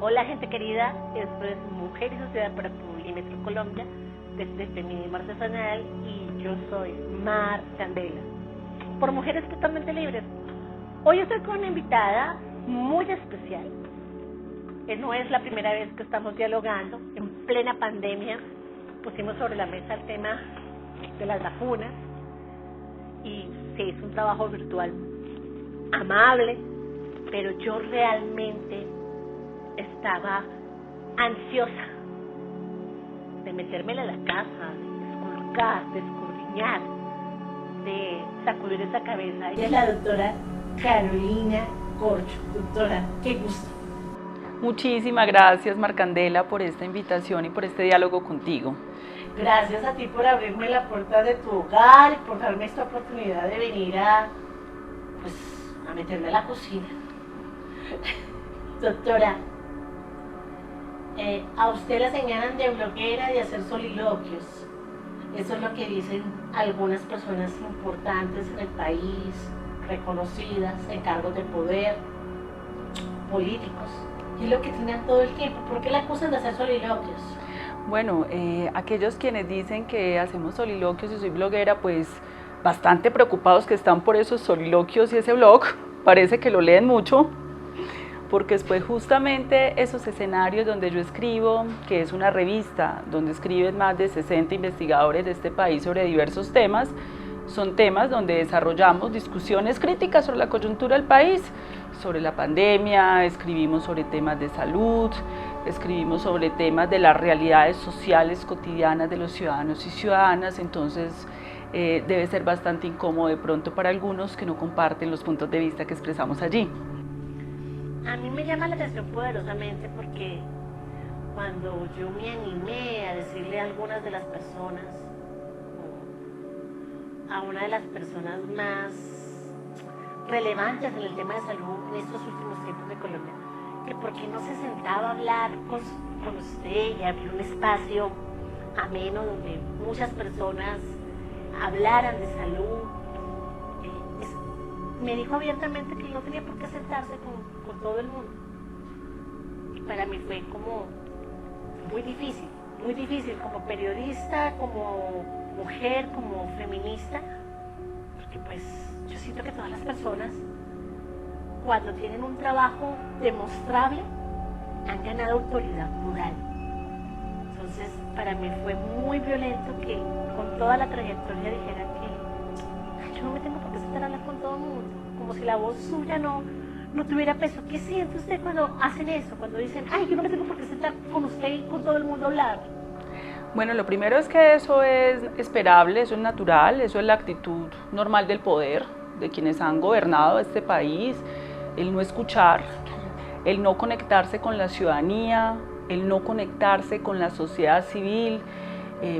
Hola gente querida, esto es Mujer y Sociedad para Publimetro Colombia, desde Feminismo Artesanal, y yo soy Mar Candela, por Mujeres Totalmente Libres. Hoy estoy con una invitada muy especial. No es la primera vez que estamos dialogando. En plena pandemia pusimos sobre la mesa el tema de las vacunas y se hizo un trabajo virtual amable, pero yo realmente estaba ansiosa de metérmela a la casa, de esculcar, de escudriñar, de sacudir esa cabeza. Ella es la doctora Carolina Corcho. Doctora, qué gusto. Muchísimas gracias, Mar Candela, por esta invitación y por este diálogo contigo. Gracias a ti por abrirme la puerta de tu hogar y por darme esta oportunidad de venir a meterme a la cocina. Doctora, a usted le señalan de bloguera y de hacer soliloquios. Eso es lo que dicen algunas personas importantes en el país, reconocidas, en cargos de poder, políticos. Y es lo que tienen todo el tiempo. ¿Por qué la acusan de hacer soliloquios? Bueno, aquellos quienes dicen que hacemos soliloquios y soy bloguera, pues bastante preocupados que están por esos soliloquios y ese blog. Parece que lo leen mucho, porque después justamente esos escenarios donde yo escribo, que es una revista donde escriben más de 60 investigadores de este país sobre diversos temas, son temas donde desarrollamos discusiones críticas sobre la coyuntura del país, sobre la pandemia, escribimos sobre temas de salud, escribimos sobre temas de las realidades sociales cotidianas de los ciudadanos y ciudadanas. Entonces debe ser bastante incómodo de pronto para algunos que no comparten los puntos de vista que expresamos allí. A mí me llama la atención poderosamente porque cuando yo me animé a decirle a algunas de las personas, a una de las personas más relevantes en el tema de salud en estos últimos tiempos de Colombia, que por qué no se sentaba a hablar con usted y abrir un espacio ameno donde muchas personas hablaran de salud. Me dijo abiertamente que no tenía por qué sentarse con todo el mundo. Y para mí fue como muy difícil como periodista, como mujer, como feminista, porque pues yo siento que todas las personas, cuando tienen un trabajo demostrable, han ganado autoridad moral. Entonces, para mí fue muy violento que con toda la trayectoria dijeran que yo no me tengo por qué sentar a hablar con todo el mundo, como si la voz suya no tuviera peso. ¿Qué siente usted cuando hacen eso? Cuando dicen, yo no me tengo por qué sentar con usted y con todo el mundo a hablar. Bueno, lo primero es que eso es esperable, eso es natural, eso es la actitud normal del poder, de quienes han gobernado este país, el no escuchar, el no conectarse con la ciudadanía, el no conectarse con la sociedad civil.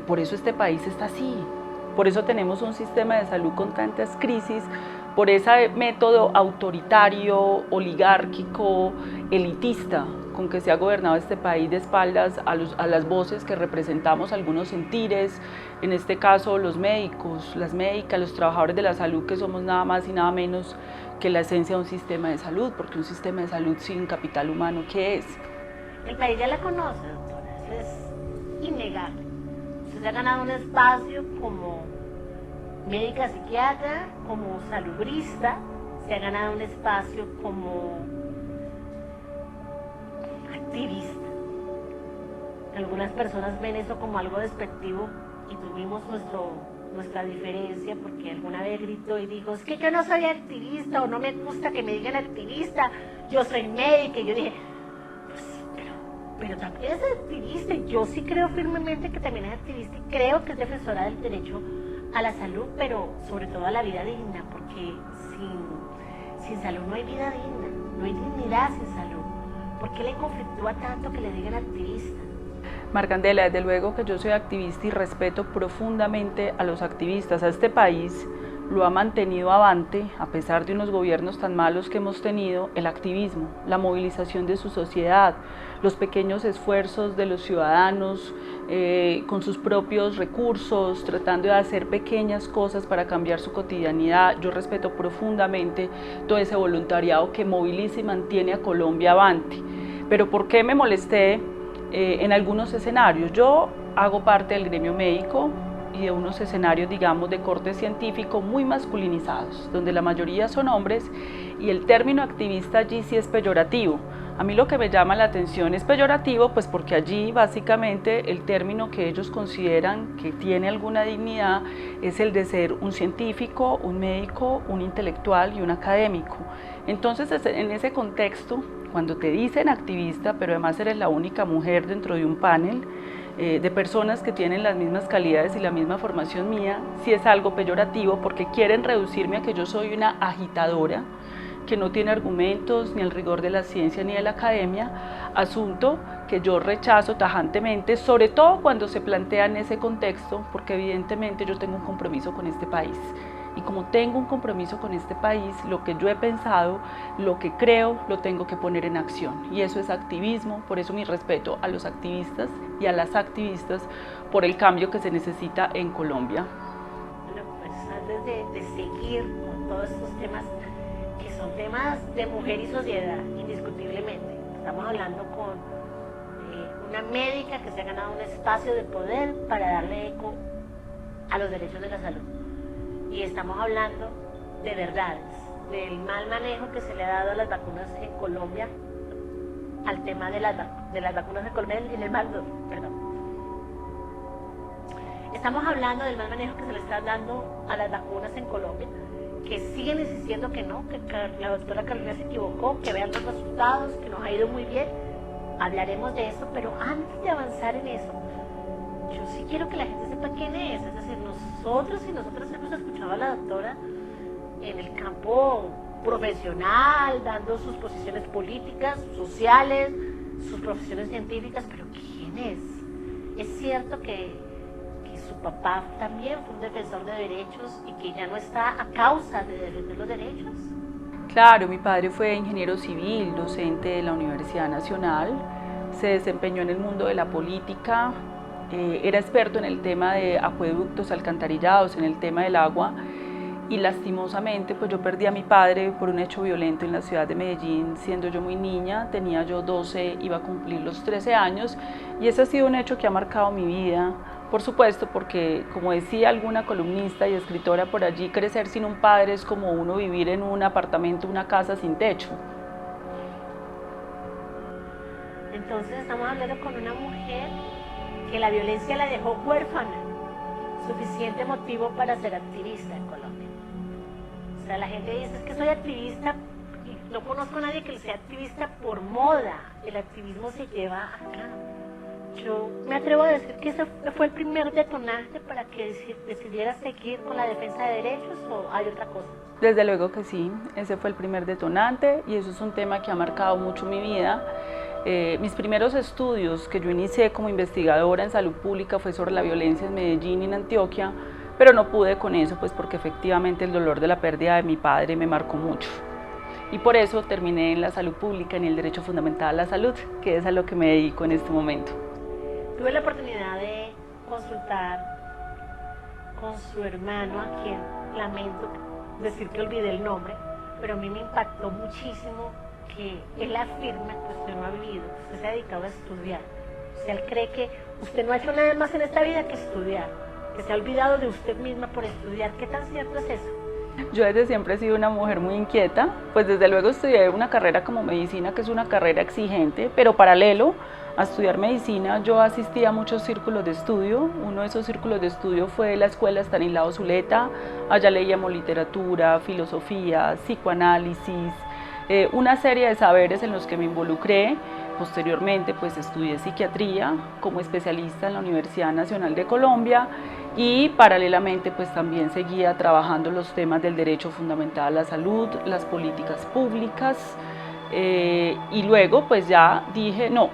Por eso este país está así, por eso tenemos un sistema de salud con tantas crisis, por ese método autoritario, oligárquico, elitista con que se ha gobernado este país de espaldas a las voces que representamos algunos sentires, en este caso los médicos, las médicas, los trabajadores de la salud, que somos nada más y nada menos que la esencia de un sistema de salud, porque un sistema de salud sin capital humano, ¿qué es? El país ya la conoce, doctora, eso es innegable. Usted se ha ganado un espacio como médica psiquiatra, como salubrista, se ha ganado un espacio como activista. Algunas personas ven eso como algo despectivo y tuvimos nuestra diferencia porque alguna vez gritó y dijo, es que yo no soy activista o no me gusta que me digan activista, yo soy médica. Y yo dije, pero también es activista, y yo sí creo firmemente que también es activista y creo que es defensora del derecho a la salud, pero sobre todo a la vida digna, porque sin salud no hay vida digna, no hay dignidad sin salud. ¿Por qué le conflictúa tanto que le digan activista? Mar Candela, desde luego que yo soy activista y respeto profundamente a los activistas. A este país lo ha mantenido avante, a pesar de unos gobiernos tan malos que hemos tenido, el activismo, la movilización de su sociedad, los pequeños esfuerzos de los ciudadanos con sus propios recursos, tratando de hacer pequeñas cosas para cambiar su cotidianidad. Yo respeto profundamente todo ese voluntariado que moviliza y mantiene a Colombia avante. Pero ¿por qué me molesté en algunos escenarios? Yo hago parte del gremio médico y de unos escenarios, digamos, de corte científico muy masculinizados, donde la mayoría son hombres y el término activista allí sí es peyorativo. A mí lo que me llama la atención es peyorativo, pues porque allí básicamente el término que ellos consideran que tiene alguna dignidad es el de ser un científico, un médico, un intelectual y un académico. Entonces, en ese contexto, cuando te dicen activista, pero además eres la única mujer dentro de un panel de personas que tienen las mismas calidades y la misma formación mía, sí es algo peyorativo porque quieren reducirme a que yo soy una agitadora, que no tiene argumentos ni el rigor de la ciencia ni de la academia, asunto que yo rechazo tajantemente, sobre todo cuando se plantea en ese contexto, porque evidentemente yo tengo un compromiso con este país. Y como tengo un compromiso con este país, lo que yo he pensado, lo que creo, lo tengo que poner en acción. Y eso es activismo, por eso mi respeto a los activistas y a las activistas por el cambio que se necesita en Colombia. Bueno, pues antes de seguir con todos estos temas, que son temas de mujer y sociedad, indiscutiblemente. Estamos hablando con una médica que se ha ganado un espacio de poder para darle eco a los derechos de la salud. Y estamos hablando de verdades, del mal manejo que se le ha dado a las vacunas en Colombia, al tema de las vacunas en Colombia, en el mal, perdón. Estamos hablando del mal manejo que se le está dando a las vacunas en Colombia, que siguen insistiendo que no, que la doctora Carolina se equivocó, que vean los resultados, que nos ha ido muy bien. Hablaremos de eso, pero antes de avanzar en eso, yo sí quiero que la gente sepa quién es. Es decir, nosotros y nosotras hemos escuchado a la doctora en el campo profesional, dando sus posiciones políticas, sociales, sus profesiones científicas, pero ¿quién es? Es cierto que su papá también fue un defensor de derechos y que ya no está a causa de defender los derechos. Claro, mi padre fue ingeniero civil, docente de la Universidad Nacional, se desempeñó en el mundo de la política, era experto en el tema de acueductos, alcantarillados, en el tema del agua, y lastimosamente pues yo perdí a mi padre por un hecho violento en la ciudad de Medellín siendo yo muy niña, tenía yo 12, iba a cumplir los 13 años, y ese ha sido un hecho que ha marcado mi vida. Por supuesto, porque como decía alguna columnista y escritora por allí, crecer sin un padre es como uno vivir en un apartamento, una casa sin techo. Entonces estamos hablando con una mujer que la violencia la dejó huérfana, suficiente motivo para ser activista en Colombia. O sea, la gente dice, es que soy activista, y no conozco a nadie que sea activista por moda, el activismo se lleva a cabo. Yo me atrevo a decir que ese fue el primer detonante para que decidiera seguir con la defensa de derechos, ¿o hay otra cosa? Desde luego que sí, ese fue el primer detonante y eso es un tema que ha marcado mucho mi vida. Mis primeros estudios que yo inicié como investigadora en salud pública fue sobre la violencia en Medellín y en Antioquia, pero no pude con eso pues porque efectivamente el dolor de la pérdida de mi padre me marcó mucho. Y por eso terminé en la salud pública, en el derecho fundamental a la salud, que es a lo que me dedico en este momento. Tuve la oportunidad de consultar con su hermano, a quien lamento decir que olvidé el nombre, pero a mí me impactó muchísimo que él afirma que usted no ha vivido, usted se ha dedicado a estudiar. O sea, él cree que usted no ha hecho nada más en esta vida que estudiar, que se ha olvidado de usted misma por estudiar. ¿Qué tan cierto es eso? Yo desde siempre he sido una mujer muy inquieta, pues desde luego estudié una carrera como medicina, que es una carrera exigente, pero paralelo a estudiar medicina yo asistí a muchos círculos de estudio. Uno de esos círculos de estudio fue la Escuela Estanislao Zuleta, allá leíamos literatura, filosofía, psicoanálisis, una serie de saberes en los que me involucré. Posteriormente pues estudié psiquiatría como especialista en la Universidad Nacional de Colombia y paralelamente pues también seguía trabajando los temas del derecho fundamental a la salud, las políticas públicas y luego pues ya dije no,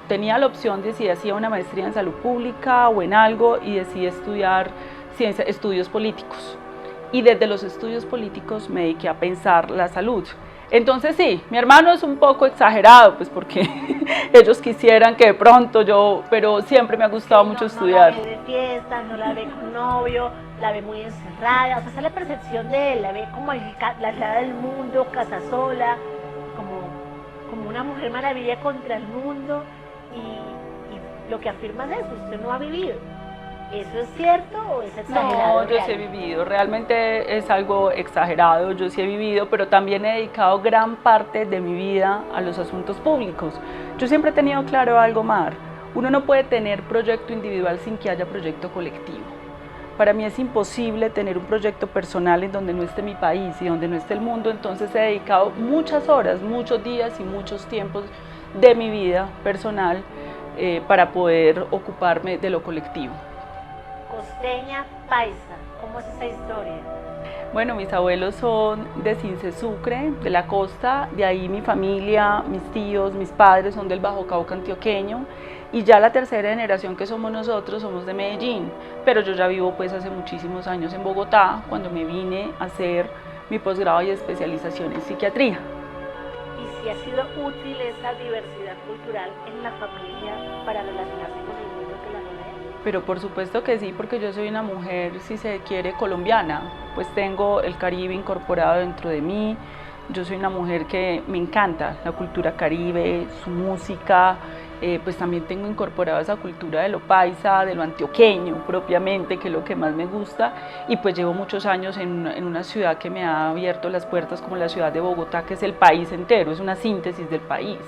tenía la opción de si hacía una maestría en salud pública o en algo y decidí estudiar estudios políticos y desde los estudios políticos me dediqué a pensar la salud. Entonces sí, mi hermano es un poco exagerado, pues porque ellos quisieran que de pronto yo, pero siempre me ha gustado mucho estudiar. No la ve de fiesta, no la ve con novio, la ve muy encerrada, o sea, esa es la percepción de él, la ve como la aislada del mundo, casa sola, como como una mujer maravilla contra el mundo y lo que afirman es, usted no ha vivido. ¿Eso es cierto o es exagerado? No, yo sí he vivido, realmente es algo exagerado, yo sí he vivido, pero también he dedicado gran parte de mi vida a los asuntos públicos. Yo siempre he tenido claro algo, Mar, uno no puede tener proyecto individual sin que haya proyecto colectivo. Para mí es imposible tener un proyecto personal en donde no esté mi país y donde no esté el mundo, entonces he dedicado muchas horas, muchos días y muchos tiempos de mi vida personal para poder ocuparme de lo colectivo. Costeña paisa, ¿cómo es esa historia? Bueno, mis abuelos son de Cince Sucre, de la costa, de ahí mi familia, mis tíos, mis padres son del Bajo Cauca antioqueño y ya la tercera generación que somos nosotros somos de Medellín, pero yo ya vivo pues hace muchísimos años en Bogotá cuando me vine a hacer mi posgrado y especialización en psiquiatría. ¿Y si ha sido útil esa diversidad cultural en la familia para relacionarse con el mundo que la rodea? Pero por supuesto que sí, porque yo soy una mujer, si se quiere, colombiana, pues tengo el Caribe incorporado dentro de mí, yo soy una mujer que me encanta la cultura caribe, su música, pues también tengo incorporado esa cultura de lo paisa, de lo antioqueño propiamente, que es lo que más me gusta, y pues llevo muchos años en una ciudad que me ha abierto las puertas como la ciudad de Bogotá, que es el país entero, es una síntesis del país.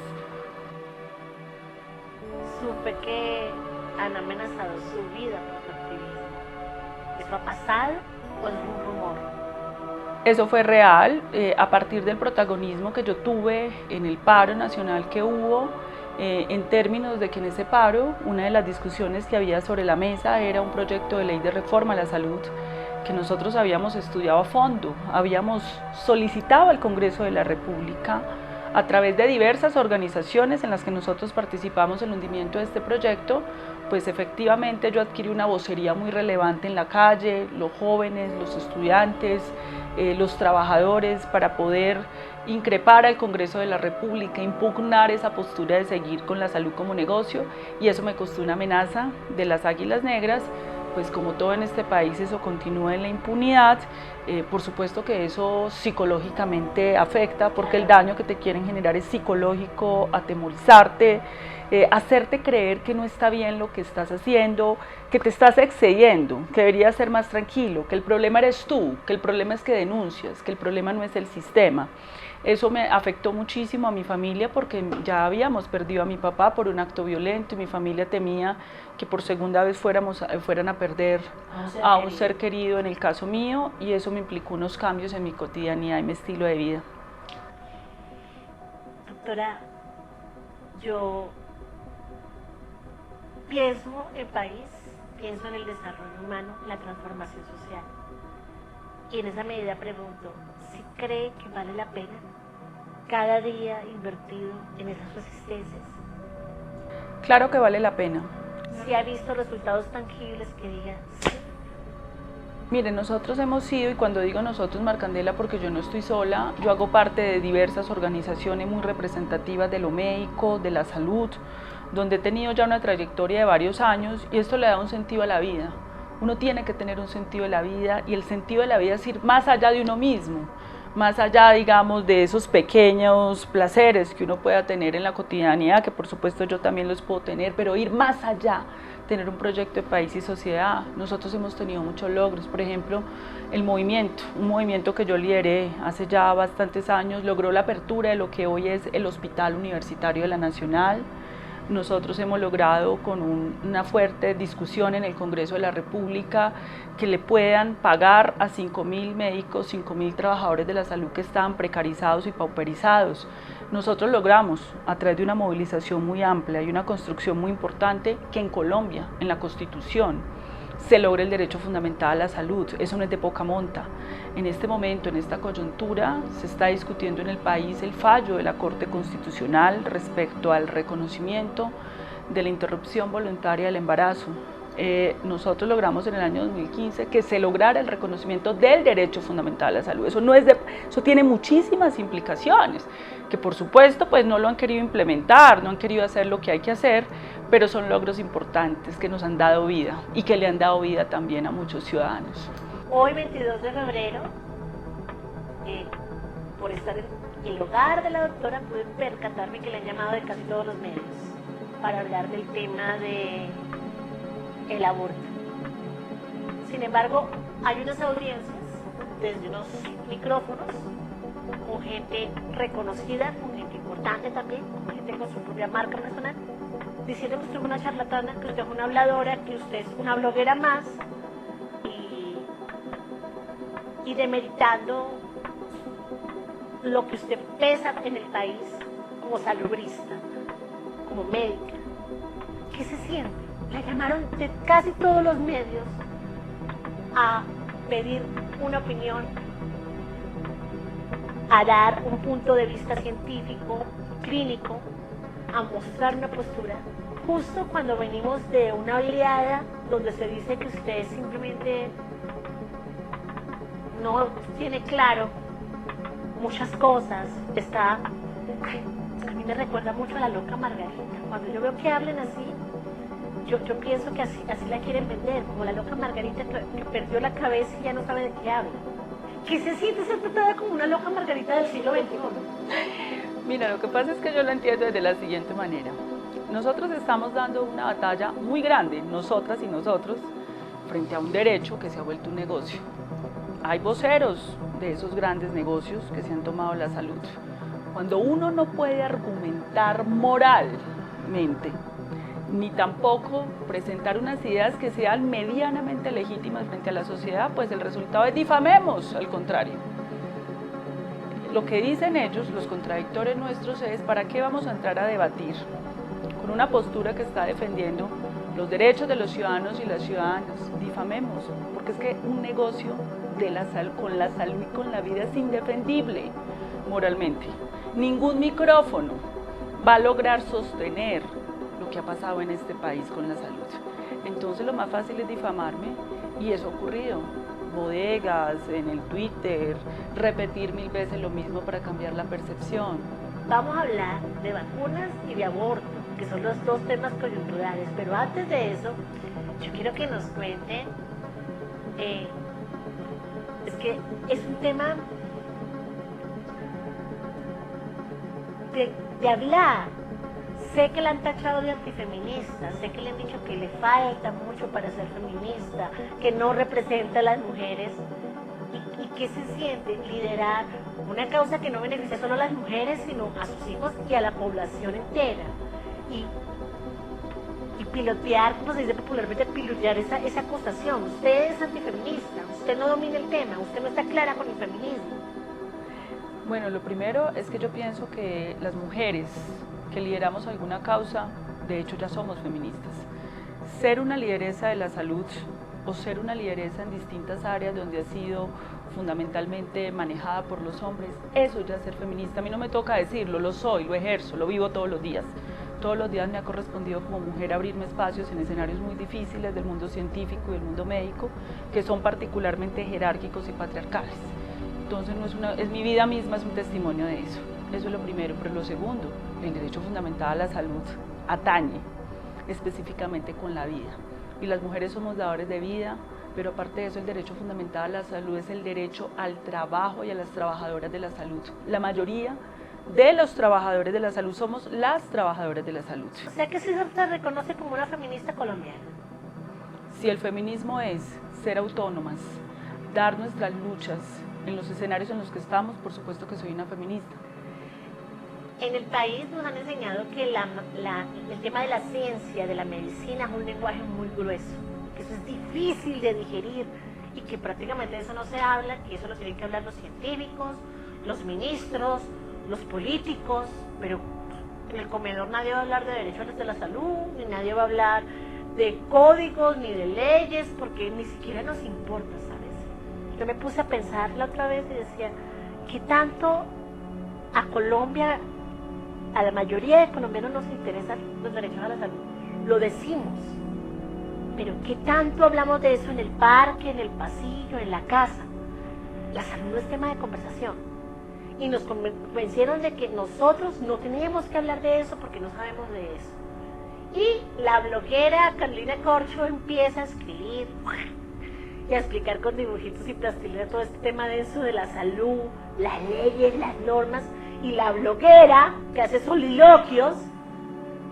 Supe que han amenazado su vida por su activismo. ¿Eso ha pasado o es un rumor? Eso fue real, a partir del protagonismo que yo tuve en el paro nacional que hubo, en términos de que en ese paro una de las discusiones que había sobre la mesa era un proyecto de ley de reforma a la salud que nosotros habíamos estudiado a fondo, habíamos solicitado al Congreso de la República a través de diversas organizaciones en las que nosotros participamos en el hundimiento de este proyecto, pues efectivamente yo adquirí una vocería muy relevante en la calle, los jóvenes, los estudiantes, los trabajadores, para poder increpar al Congreso de la República, impugnar esa postura de seguir con la salud como negocio, y eso me costó una amenaza de las Águilas Negras. Pues como todo en este país eso continúa en la impunidad, por supuesto que eso psicológicamente afecta porque el daño que te quieren generar es psicológico, atemorizarte, hacerte creer que no está bien lo que estás haciendo, que te estás excediendo, que deberías ser más tranquilo, que el problema eres tú, que el problema es que denuncias, que el problema no es el sistema. Eso me afectó muchísimo a mi familia porque ya habíamos perdido a mi papá por un acto violento y mi familia temía que por segunda vez fueran a perder a un ser querido en el caso mío, y eso me implicó unos cambios en mi cotidianidad y mi estilo de vida. Doctora, yo pienso en país, pienso en el desarrollo humano, la transformación social. Y en esa medida pregunto, ¿si cree que vale la pena cada día invertido en esas resistencias? Claro que vale la pena. ¿Si ha visto resultados tangibles que diga sí? Miren, nosotros hemos sido, y cuando digo nosotros, Mar Candela, porque yo no estoy sola, yo hago parte de diversas organizaciones muy representativas de lo médico, de la salud, donde he tenido ya una trayectoria de varios años, y esto le da un sentido a la vida. Uno tiene que tener un sentido de la vida, y el sentido de la vida es ir más allá de uno mismo, más allá, digamos, de esos pequeños placeres que uno pueda tener en la cotidianidad, que por supuesto yo también los puedo tener, pero ir más allá, tener un proyecto de país y sociedad. Nosotros hemos tenido muchos logros, por ejemplo, el movimiento, un movimiento que yo lideré hace ya bastantes años, logró la apertura de lo que hoy es el Hospital Universitario de la Nacional. Nosotros hemos logrado con una fuerte discusión en el Congreso de la República que le puedan pagar a 5.000 médicos, 5.000 trabajadores de la salud que estaban precarizados y pauperizados. Nosotros logramos, a través de una movilización muy amplia y una construcción muy importante, que en Colombia, en la Constitución, se logre el derecho fundamental a la salud. Eso no es de poca monta. En este momento, en esta coyuntura, se está discutiendo en el país el fallo de la Corte Constitucional respecto al reconocimiento de la interrupción voluntaria del embarazo. Nosotros logramos en el año 2015 que se lograra el reconocimiento del derecho fundamental a la salud. Eso tiene muchísimas implicaciones, que por supuesto pues no lo han querido implementar, no han querido hacer lo que hay que hacer, pero son logros importantes que nos han dado vida y que le han dado vida también a muchos ciudadanos. Hoy, 22 de febrero, por estar el hogar de la doctora pude percatarme que le han llamado de casi todos los medios para hablar del tema de el aborto. Sin embargo, hay unas audiencias desde unos micrófonos con gente reconocida, con gente importante también, con gente con su propia marca personal, diciendo que usted es una charlatana, que usted es una habladora, que usted es una bloguera más y demeritando lo que usted pesa en el país como salubrista, como médica. ¿Qué se siente? La llamaron de casi todos los medios a pedir una opinión, a dar un punto de vista científico, clínico, a mostrar una postura, justo cuando venimos de una oleada donde se dice que usted simplemente no tiene claro muchas cosas, está, a mí me recuerda mucho a la loca Margarita. Cuando yo veo que hablan así, yo pienso que así la quieren vender, como la loca Margarita que perdió la cabeza y ya no sabe de qué habla. ¿Qué se siente ser tratada como una loca Margarita del siglo XXI? Mira, lo que pasa es que yo lo entiendo de la siguiente manera. Nosotros estamos dando una batalla muy grande, nosotras y nosotros, frente a un derecho que se ha vuelto un negocio. Hay voceros de esos grandes negocios que se han tomado la salud. Cuando uno no puede argumentar moralmente, ni tampoco presentar unas ideas que sean medianamente legítimas frente a la sociedad, pues el resultado es difamemos, al contrario. Lo que dicen ellos, los contradictores nuestros, es ¿para qué vamos a entrar a debatir con una postura que está defendiendo los derechos de los ciudadanos y las ciudadanas? Difamemos, porque es que un negocio de con la salud y con la vida es indefendible moralmente. Ningún micrófono va a lograr sostener lo que ha pasado en este país con la salud. Entonces lo más fácil es difamarme, y eso ha ocurrido. Bodegas, en el Twitter, repetir 1000 veces lo mismo para cambiar la percepción. Vamos a hablar de vacunas y de aborto, que son los dos temas coyunturales, pero antes de eso, yo quiero que nos cuenten, es que es un tema de hablar. Sé que la han tachado de antifeminista, sé que le han dicho que le falta mucho para ser feminista, que no representa a las mujeres. ¿Y qué se siente liderar una causa que no beneficia solo a las mujeres, sino a sus hijos y a la población entera? Y pilotear, como se dice popularmente, pilotear esa acusación. Usted es antifeminista, usted no domina el tema, usted no está clara con el feminismo. Bueno, lo primero es que yo pienso que las mujeres que lideramos alguna causa, de hecho ya somos feministas. Ser una lideresa de la salud o ser una lideresa en distintas áreas donde ha sido fundamentalmente manejada por los hombres, eso ya es ser feminista. A mí no me toca decirlo, lo soy, lo ejerzo, lo vivo todos los días. Todos los días me ha correspondido como mujer abrirme espacios en escenarios muy difíciles del mundo científico y del mundo médico, que son particularmente jerárquicos y patriarcales. Entonces es mi vida misma, es un testimonio de eso. Eso es lo primero. Pero lo segundo, el derecho fundamental a la salud atañe específicamente con la vida. Y las mujeres somos dadores de vida, pero aparte de eso, el derecho fundamental a la salud es el derecho al trabajo y a las trabajadoras de la salud. La mayoría de los trabajadores de la salud somos las trabajadoras de la salud. O sea que sí se reconoce como una feminista colombiana. Si el feminismo es ser autónomas, dar nuestras luchas en los escenarios en los que estamos, por supuesto que soy una feminista. En el país nos han enseñado que el tema de la ciencia, de la medicina, es un lenguaje muy grueso, que eso es difícil de digerir y que prácticamente de eso no se habla, que eso lo tienen que hablar los científicos, los ministros, los políticos, pero en el comedor nadie va a hablar de derechos de la salud, ni nadie va a hablar de códigos, ni de leyes, porque ni siquiera nos importa, ¿sabes? Yo me puse a pensar la otra vez y decía, ¿qué tanto a Colombia, a la mayoría de colombianos nos interesan los derechos a la salud? Lo decimos, pero ¿qué tanto hablamos de eso en el parque, en el pasillo, en la casa? La salud no es tema de conversación. Y nos convencieron de que nosotros no teníamos que hablar de eso porque no sabemos de eso. Y la bloguera Carolina Corcho empieza a escribir y a explicar con dibujitos y plastilina todo este tema de eso, de la salud, las leyes, las normas, Y la bloguera que hace soliloquios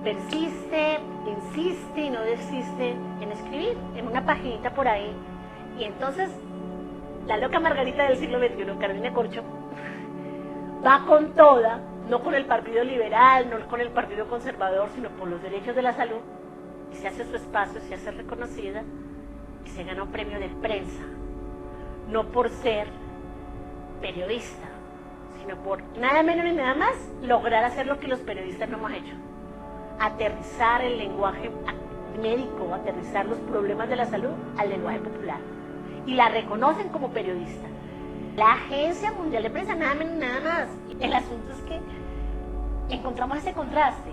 persiste, insiste y no desiste en escribir en una paginita por ahí. Y entonces la loca Margarita del siglo XXI, Carolina Corcho, va con toda, no con el Partido Liberal, no con el Partido Conservador, sino por los derechos de la salud, y se hace su espacio, se hace reconocida y se gana un premio de prensa, no por ser periodista, sino por nada menos ni nada más lograr hacer lo que los periodistas no hemos hecho: aterrizar el lenguaje médico, aterrizar los problemas de la salud al lenguaje popular, y la reconocen como periodista. La Agencia Mundial de Prensa, nada menos nada más. El asunto es que encontramos ese contraste.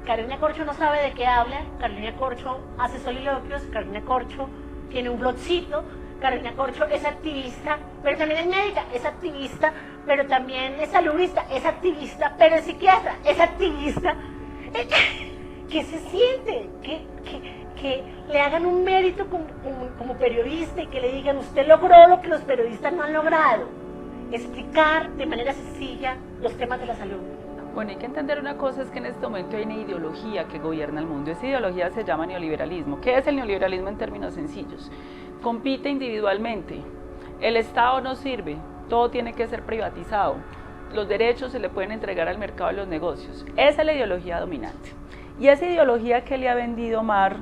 Carolina Corcho no sabe de qué habla, Carolina Corcho hace soliloquios, Carolina Corcho tiene un blogcito, Carolina Corcho es activista, pero también es médica, es activista, pero también es saludista, es activista, pero es psiquiatra, es activista. ¿Qué se siente? Que le hagan un mérito como periodista y que le digan: usted logró lo que los periodistas no han logrado, explicar de manera sencilla los temas de la salud. Bueno, hay que entender una cosa, es que en este momento hay una ideología que gobierna el mundo. Esa ideología se llama neoliberalismo. ¿Qué es el neoliberalismo en términos sencillos? Compite individualmente, el Estado no sirve, todo tiene que ser privatizado, los derechos se le pueden entregar al mercado de los negocios. Esa es la ideología dominante. Y esa ideología que le ha vendido Mar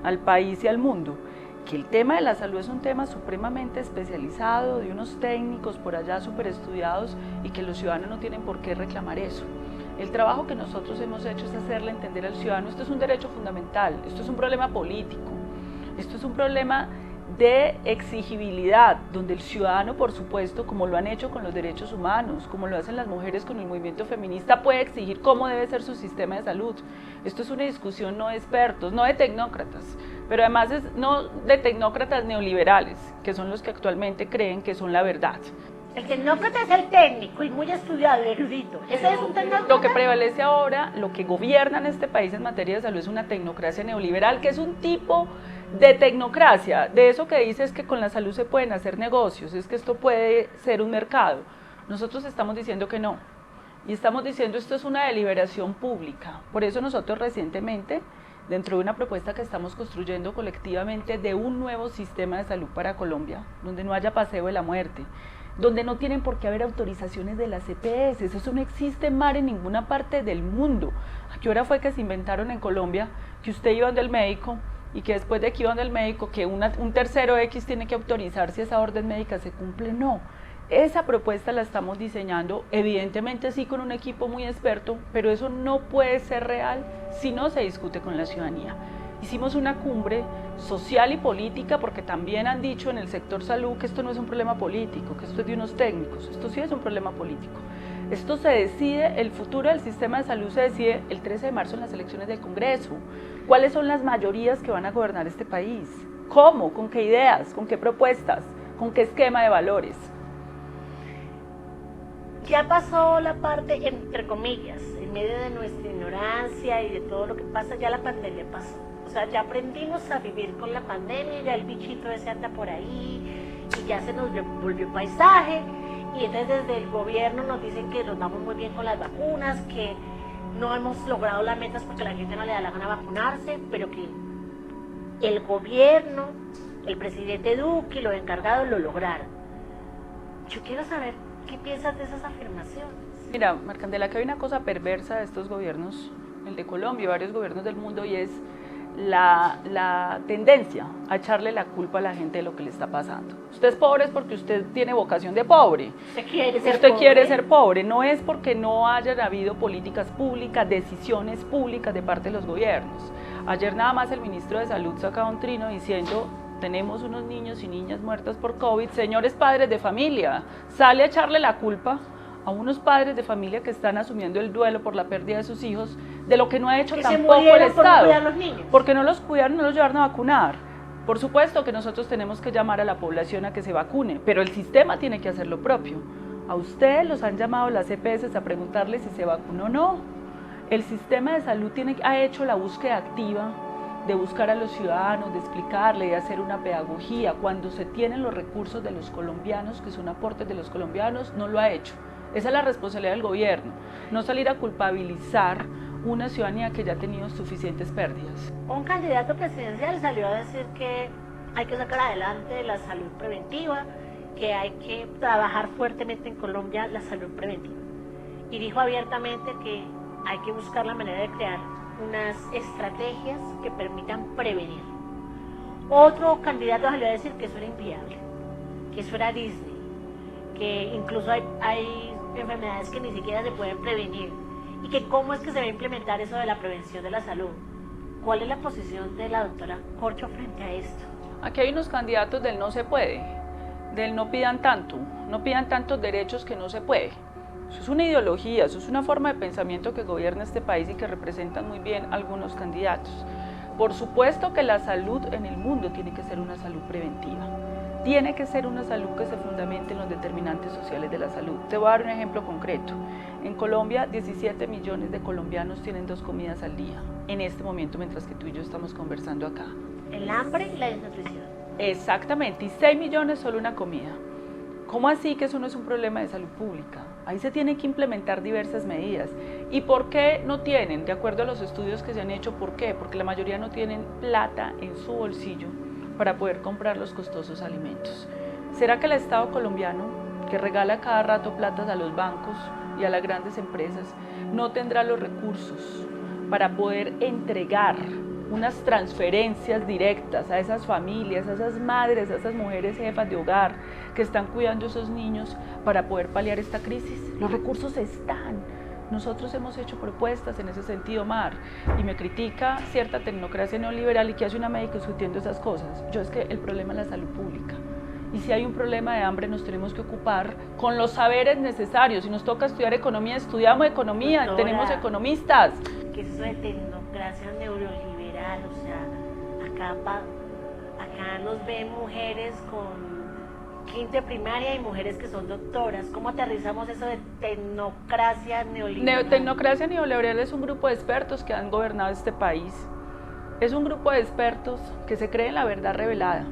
al país y al mundo, que el tema de la salud es un tema supremamente especializado, de unos técnicos por allá súper estudiados, y que los ciudadanos no tienen por qué reclamar eso. El trabajo que nosotros hemos hecho es hacerle entender al ciudadano: esto es un derecho fundamental, esto es un problema político, esto es un problema de exigibilidad, donde el ciudadano, por supuesto, como lo han hecho con los derechos humanos, como lo hacen las mujeres con el movimiento feminista, puede exigir cómo debe ser su sistema de salud. Esto es una discusión no de expertos, no de tecnócratas, pero además es no de tecnócratas neoliberales, que son los que actualmente creen que son la verdad. El tecnócrata es el técnico y muy estudiado, erudito. Ese es un tecnócrata. Lo que prevalece ahora, lo que gobierna en este país en materia de salud, es una tecnocracia neoliberal, que es un tipo de tecnocracia, de eso que dices que con la salud se pueden hacer negocios, es que esto puede ser un mercado. Nosotros estamos diciendo que no, y estamos diciendo esto es una deliberación pública. Por eso nosotros recientemente, dentro de una propuesta que estamos construyendo colectivamente de un nuevo sistema de salud para Colombia, donde no haya paseo de la muerte, donde no tienen por qué haber autorizaciones de las EPS, eso no existe, Mar, en ninguna parte del mundo. ¿A qué hora fue que se inventaron en Colombia que usted iba donde el médico y que después de que iba donde el médico, que un tercero X tiene que autorizar si esa orden médica se cumple? No. Esa propuesta la estamos diseñando, evidentemente sí con un equipo muy experto, pero eso no puede ser real si no se discute con la ciudadanía. Hicimos una cumbre social y política, porque también han dicho en el sector salud que esto no es un problema político, que esto es de unos técnicos. Esto sí es un problema político. Esto se decide, el futuro del sistema de salud se decide el 13 de marzo en las elecciones del Congreso. ¿Cuáles son las mayorías que van a gobernar este país? ¿Cómo? ¿Con qué ideas? ¿Con qué propuestas? ¿Con qué esquema de valores? Ya pasó la parte, entre comillas, en medio de nuestra ignorancia y de todo lo que pasa, ya la pandemia pasó. O sea, ya aprendimos a vivir con la pandemia, ya el bichito ese anda por ahí y ya se nos volvió paisaje. Y entonces desde el gobierno nos dicen que nos vamos muy bien con las vacunas, que no hemos logrado las metas porque a la gente no le da la gana vacunarse, pero que el gobierno, el presidente Duque y los encargados lo lograron. Yo quiero saber qué piensas de esas afirmaciones. Mira, Marcandela, que hay una cosa perversa de estos gobiernos, el de Colombia y varios gobiernos del mundo, y es la tendencia a echarle la culpa a la gente de lo que le está pasando. Usted es pobre es porque usted tiene vocación de pobre. Usted quiere ser pobre, no es porque no hayan habido políticas públicas, decisiones públicas de parte de los gobiernos. Ayer nada más el ministro de Salud sacaba un trino diciendo: tenemos unos niños y niñas muertas por COVID. Señores padres de familia, sale a echarle la culpa a unos padres de familia que están asumiendo el duelo por la pérdida de sus hijos, de lo que no ha hecho tampoco el Estado, porque no los cuidaron, no los llevaron a vacunar. Por supuesto que nosotros tenemos que llamar a la población a que se vacune, pero el sistema tiene que hacer lo propio. A ustedes los han llamado las EPS a preguntarles si se vacunó o no. El sistema de salud ha hecho la búsqueda activa de buscar a los ciudadanos, de explicarle, de hacer una pedagogía. Cuando se tienen los recursos de los colombianos, que son aportes de los colombianos, no lo ha hecho. Esa es la responsabilidad del gobierno, no salir a culpabilizar una ciudadanía que ya ha tenido suficientes pérdidas. Un candidato presidencial salió a decir que hay que sacar adelante la salud preventiva, que hay que trabajar fuertemente en Colombia la salud preventiva. Y dijo abiertamente que hay que buscar la manera de crear unas estrategias que permitan prevenir. Otro candidato salió a decir que eso era inviable, que eso era Disney, que incluso hay enfermedades que ni siquiera se pueden prevenir, y que cómo es que se va a implementar eso de la prevención de la salud. ¿Cuál es la posición de la doctora Corcho frente a esto? Aquí hay unos candidatos del no se puede, del no pidan tanto, no pidan tantos derechos que no se puede. Eso es una ideología, eso es una forma de pensamiento que gobierna este país y que representan muy bien algunos candidatos. Por supuesto que la salud en el mundo tiene que ser una salud preventiva. Tiene que ser una salud que se fundamente en los determinantes sociales de la salud. Te voy a dar un ejemplo concreto. En Colombia, 17 millones de colombianos tienen 2 comidas al día, en este momento, mientras que tú y yo estamos conversando acá. El hambre y la desnutrición. Exactamente, y 6 millones solo una comida. ¿Cómo así que eso no es un problema de salud pública? Ahí se tienen que implementar diversas medidas. ¿Y por qué no tienen? De acuerdo a los estudios que se han hecho, ¿por qué? Porque la mayoría no tienen plata en su bolsillo para poder comprar los costosos alimentos. ¿Será que el Estado colombiano, que regala cada rato platas a los bancos y a las grandes empresas, no tendrá los recursos para poder entregar unas transferencias directas a esas familias, a esas madres, a esas mujeres jefas de hogar que están cuidando a esos niños para poder paliar esta crisis? Los recursos están. Nosotros hemos hecho propuestas en ese sentido, Mar, y me critica cierta tecnocracia neoliberal y que hace una médica discutiendo esas cosas. Yo es que el problema es la salud pública. Y si hay un problema de hambre, nos tenemos que ocupar con los saberes necesarios. Si nos toca estudiar economía, estudiamos economía, Doctora, tenemos economistas. ¿Qué es eso de tecnocracia neoliberal? O sea, acá nos ven mujeres con quinto de primaria y mujeres que son doctoras. ¿Cómo aterrizamos eso de tecnocracia neoliberal? Tecnocracia neoliberal es un grupo de expertos que han gobernado este país. Es un grupo de expertos que se creen la verdad revelada.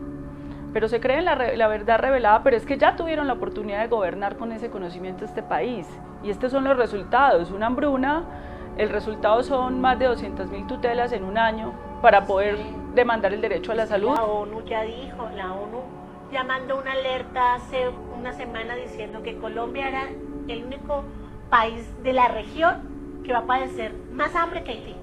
Pero se creen la verdad revelada, pero es que ya tuvieron la oportunidad de gobernar con ese conocimiento este país. Y estos son los resultados. Una hambruna, el resultado son más de 200.000 tutelas en un año para poder demandar el derecho a la salud. La ONU ya dijo, la ONU ya mandó una alerta hace una semana diciendo que Colombia era el único país de la región que va a padecer más hambre que Haití.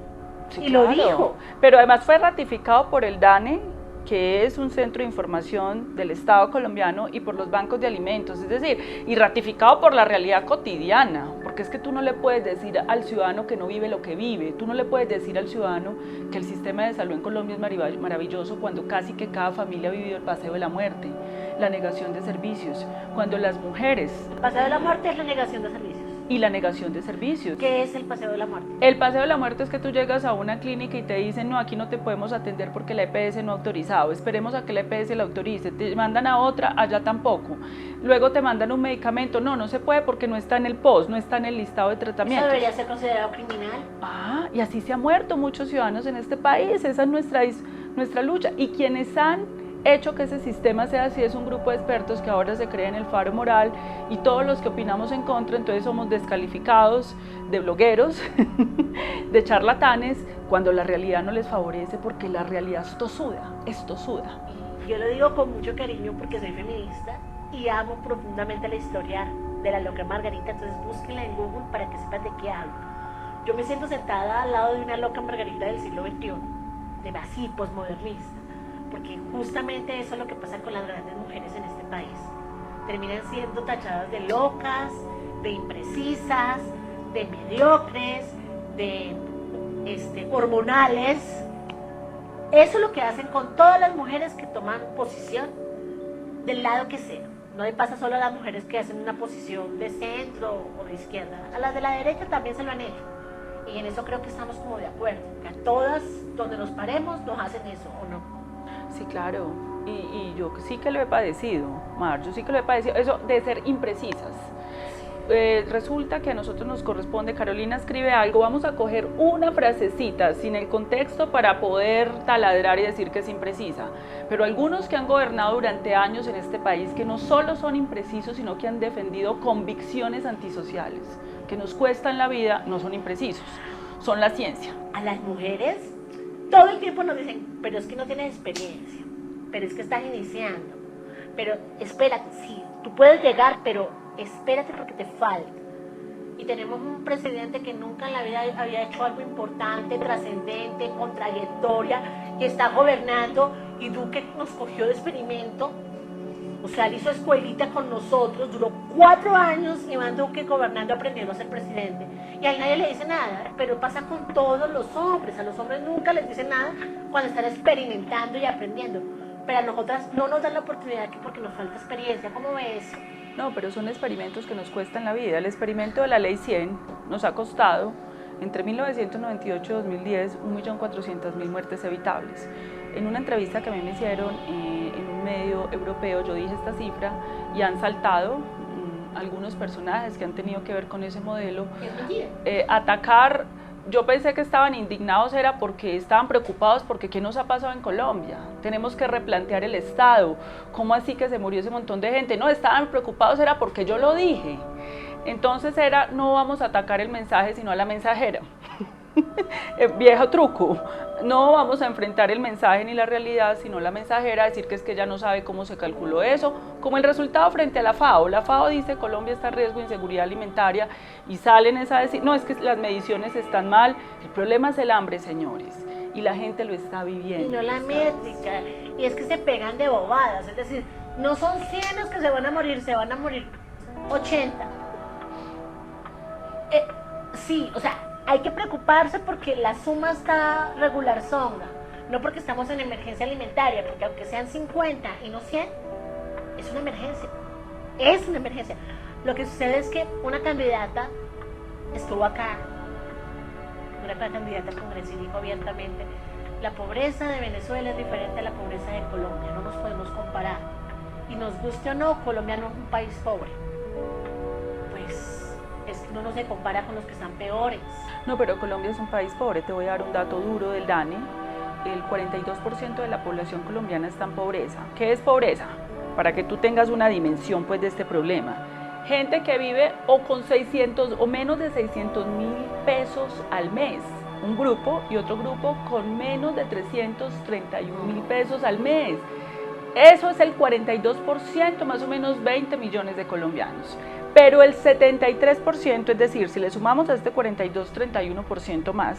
Sí, y claro. lo dijo. Pero además fue ratificado por el DANE, que es un centro de información del Estado colombiano, y por los bancos de alimentos, es decir, y ratificado por la realidad cotidiana, porque es que tú no le puedes decir al ciudadano que no vive lo que vive, tú no le puedes decir al ciudadano que el sistema de salud en Colombia es maravilloso cuando casi que cada familia ha vivido el paseo de la muerte, la negación de servicios, cuando las mujeres... El paseo de la muerte es la negación de servicios. Y la negación de servicios. ¿Qué es el paseo de la muerte? El paseo de la muerte es que tú llegas a una clínica y te dicen, no, aquí no te podemos atender porque la EPS no ha autorizado, esperemos a que la EPS la autorice, te mandan a otra, allá tampoco. Luego te mandan un medicamento, no se puede porque no está en el POS, no está en el listado de tratamientos. ¿Eso debería ser considerado criminal? Y así se han muerto muchos ciudadanos en este país, esa es nuestra lucha. Y quienes han hecho que ese sistema sea así es un grupo de expertos que ahora se creen el faro moral, y todos los que opinamos en contra entonces somos descalificados de blogueros, de charlatanes, cuando la realidad no les favorece, porque la realidad es tosuda, es tosuda. Yo lo digo con mucho cariño porque soy feminista y amo profundamente la historia de la loca Margarita, entonces búsquenla en Google para que sepan de qué hablo. Yo me siento sentada al lado de una loca Margarita del siglo XXI, de así, posmodernista, porque justamente eso es lo que pasa con las grandes mujeres en este país. Terminan siendo tachadas de locas, de imprecisas, de mediocres, de hormonales. Eso es lo que hacen con todas las mujeres que toman posición del lado que sea. No le pasa solo a las mujeres que hacen una posición de centro o de izquierda. A las de la derecha también se lo han hecho. Y en eso creo que estamos como de acuerdo. Que a todas, donde nos paremos, nos hacen eso, ¿o no? Sí, claro, y yo sí que lo he padecido, Mar, yo sí que lo he padecido, eso de ser imprecisas. resulta que a nosotros nos corresponde, Carolina escribe algo, vamos a coger una frasecita sin el contexto para poder taladrar y decir que es imprecisa, pero algunos que han gobernado durante años en este país, que no solo son imprecisos, sino que han defendido convicciones antisociales, que nos cuestan la vida, no son imprecisos, son la ciencia. A las mujeres todo el tiempo nos dicen, pero es que no tienes experiencia, pero es que estás iniciando, pero espérate, sí, tú puedes llegar, pero espérate porque te falta. Y tenemos un presidente que nunca en la vida había hecho algo importante, trascendente, con trayectoria, y está gobernando, y Duque nos cogió de experimento. O sea, él hizo escuelita con nosotros, duró 4 años Iván Duque gobernando, aprendiendo a ser presidente. Y a él nadie le dice nada, pero pasa con todos los hombres. A los hombres nunca les dicen nada cuando están experimentando y aprendiendo. Pero a nosotras no nos dan la oportunidad porque nos falta experiencia. ¿Cómo ves? No, pero son experimentos que nos cuestan la vida. El experimento de la Ley 100 nos ha costado, entre 1998 y 2010, 1.400.000 muertes evitables. En una entrevista que a mí me hicieron en un medio europeo, yo dije esta cifra y han saltado algunos personajes que han tenido que ver con ese modelo. Atacar, yo pensé que estaban indignados era porque estaban preocupados porque ¿qué nos ha pasado en Colombia? Tenemos que replantear el Estado. ¿Cómo así que se murió ese montón de gente? No, estaban preocupados era porque yo lo dije. Entonces era, no vamos a atacar el mensaje sino a la mensajera. Viejo truco, no vamos a enfrentar el mensaje ni la realidad sino la mensajera, decir que es que ella no sabe cómo se calculó eso, como el resultado frente a la FAO. La FAO dice Colombia está en riesgo de inseguridad alimentaria y salen a decir, no, es que las mediciones están mal, el problema es el hambre, señores, y la gente lo está viviendo. Y no la métrica, y es que se pegan de bobadas, es decir, no son 100 los que se van a morir 80. Sí, o sea, hay que preocuparse porque la suma está regular songa, no porque estamos en emergencia alimentaria, porque aunque sean 50 y no 100, es una emergencia. Lo que sucede es que una candidata estuvo acá, una candidata al Congreso, y dijo abiertamente, la pobreza de Venezuela es diferente a la pobreza de Colombia, no nos podemos comparar, y nos guste o no, Colombia no es un país pobre, pues es que uno no se compara con los que están peores. No, pero Colombia es un país pobre. Te voy a dar un dato duro del DANE. El 42% de la población colombiana está en pobreza. ¿Qué es pobreza? Para que tú tengas una dimensión pues de este problema. Gente que vive o con 600 o menos de 600.000 pesos al mes. Un grupo, y otro grupo con menos de 331.000 pesos al mes. Eso es el 42%, más o menos 20 millones de colombianos. Pero el 73%, es decir, si le sumamos a este 42-31% más,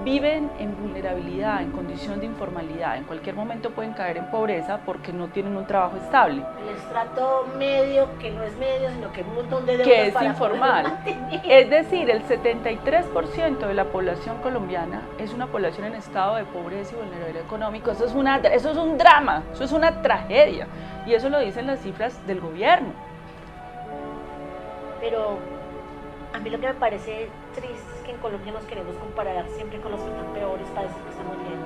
viven en vulnerabilidad, en condición de informalidad. En cualquier momento pueden caer en pobreza porque no tienen un trabajo estable. El estrato medio, que no es medio, sino que es un montón de deudas que es informal. Es decir, el 73% de la población colombiana es una población en estado de pobreza y vulnerabilidad económica. Eso es un drama, eso es una tragedia. Y eso lo dicen las cifras del gobierno. Pero a mí lo que me parece triste es que en Colombia nos queremos comparar siempre con los que están peores para decir que estamos bien.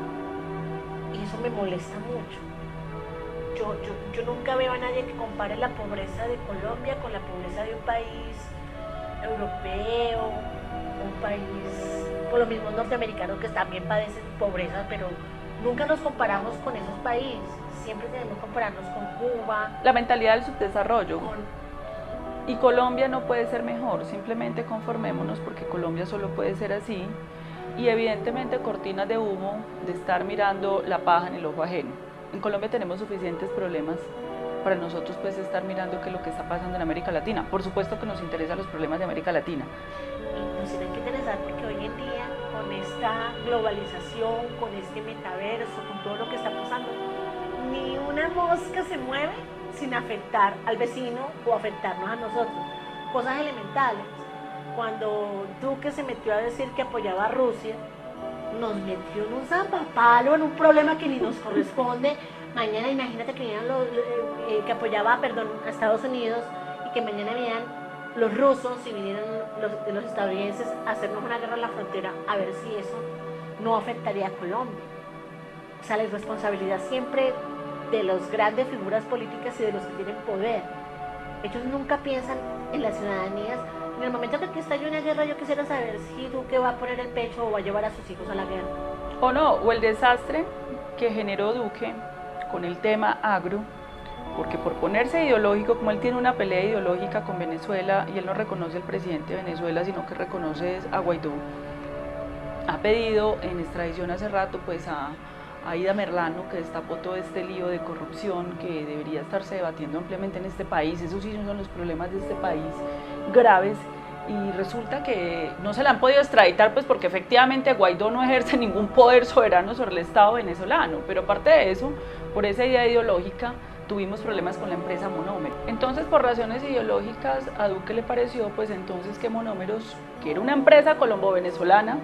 Y eso me molesta mucho. Yo nunca veo a nadie que compare la pobreza de Colombia con la pobreza de un país europeo, un país, por lo mismo norteamericano, que también padecen pobreza, pero nunca nos comparamos con esos países. Siempre debemos compararnos con Cuba. La mentalidad del subdesarrollo. Y Colombia no puede ser mejor, simplemente conformémonos porque Colombia solo puede ser así, y evidentemente cortinas de humo de estar mirando la paja en el ojo ajeno. En Colombia tenemos suficientes problemas para nosotros pues estar mirando qué es lo que está pasando en América Latina. Por supuesto que nos interesan los problemas de América Latina. Y nos tienen que interesar porque hoy en día, con esta globalización, con este metaverso, con todo lo que está pasando, ni una mosca se mueve sin afectar al vecino o afectarnos a nosotros. Cosas elementales. Cuando Duque se metió a decir que apoyaba a Rusia, nos metió en un zampapalo, en un problema que ni nos corresponde. Mañana imagínate que vinieran que apoyaba a Estados Unidos, y que mañana vinieran los rusos y vinieran los estadounidenses a hacernos una guerra en la frontera, a ver si eso no afectaría a Colombia. O sea, la irresponsabilidad siempre de las grandes figuras políticas y de los que tienen poder. Ellos nunca piensan en las ciudadanías. En el momento que aquí estalle una guerra, yo quisiera saber si Duque va a poner el pecho o va a llevar a sus hijos a la guerra. O no, o el desastre que generó Duque con el tema agro, porque por ponerse ideológico, como él tiene una pelea ideológica con Venezuela y él no reconoce al presidente de Venezuela, sino que reconoce a Guaidó, ha pedido en extradición hace rato pues a Ida Merlano, que destapó todo este lío de corrupción que debería estarse debatiendo ampliamente en este país. Esos sí son los problemas de este país graves, y resulta que no se la han podido extraditar pues porque efectivamente Guaidó no ejerce ningún poder soberano sobre el Estado venezolano, pero aparte de eso, por esa idea ideológica, tuvimos problemas con la empresa Monómero. Entonces, por razones ideológicas, a Duque le pareció pues entonces que Monómeros, que era una empresa colombo-venezolana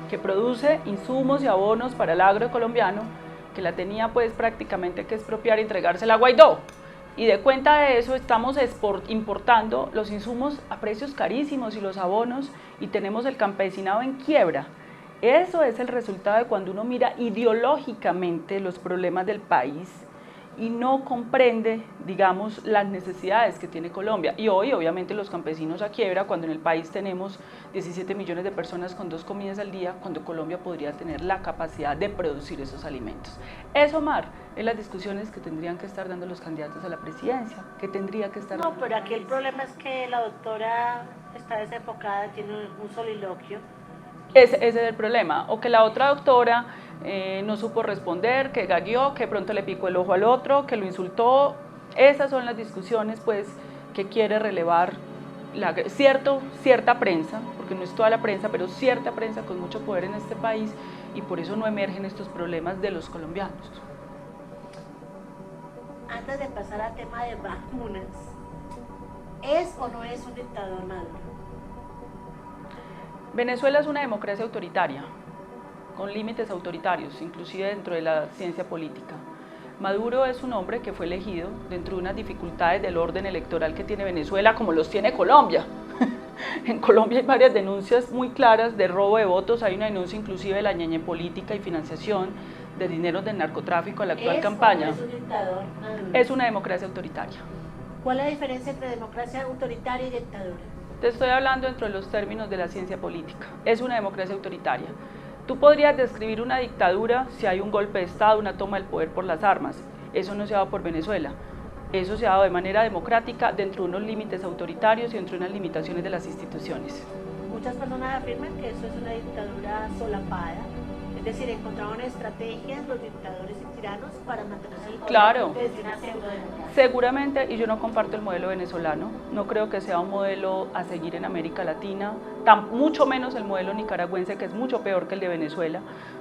que produce insumos y abonos para el agro colombiano, que la tenía pues prácticamente que expropiar y entregársela a Guaidó. Y de cuenta de eso estamos importando los insumos a precios carísimos y los abonos, y tenemos el campesinado en quiebra. Eso es el resultado de cuando uno mira ideológicamente los problemas del país y no comprende, digamos, las necesidades que tiene Colombia. Y hoy, obviamente, los campesinos a quiebra, cuando en el país tenemos 17 millones de personas con 2 comidas al día, cuando Colombia podría tener la capacidad de producir esos alimentos. Eso, Mar, es las discusiones que tendrían que estar dando los candidatos a la presidencia, que tendría que estar... No, pero aquí el problema es que la doctora está desenfocada, tiene un soliloquio. Ese es el problema, o que la otra doctora no supo responder, que gagueó, que pronto le picó el ojo al otro, que lo insultó. Esas son las discusiones pues que quiere relevar cierta prensa, porque no es toda la prensa, pero cierta prensa con mucho poder en este país, y por eso no emergen estos problemas de los colombianos. Antes de pasar al tema de vacunas, ¿es o no es un dictador Maduro? Venezuela es una democracia autoritaria, con límites autoritarios, inclusive dentro de la ciencia política. Maduro es un hombre que fue elegido dentro de unas dificultades del orden electoral que tiene Venezuela, como los tiene Colombia. En Colombia hay varias denuncias muy claras de robo de votos, hay una denuncia inclusive de la ñeñe política y financiación de dineros del narcotráfico a la actual campaña. ¿Es un dictador Maduro? Es una democracia autoritaria. ¿Cuál es la diferencia entre democracia autoritaria y dictadura? Te estoy hablando dentro de los términos de la ciencia política. Es una democracia autoritaria. Tú podrías describir una dictadura si hay un golpe de Estado, una toma del poder por las armas. Eso no se ha dado por Venezuela. Eso se ha dado de manera democrática dentro de unos límites autoritarios y dentro de unas limitaciones de las instituciones. Muchas personas afirman que eso es una dictadura solapada, es decir, encontraron estrategias los dictadores y tiranos para mantenerse el poder. Claro, Desde una pseudodemocracia. seguramente, y yo no comparto el modelo venezolano, no creo que sea un modelo a seguir en América Latina, mucho menos el modelo nicaragüense, que es mucho peor que el de Venezuela,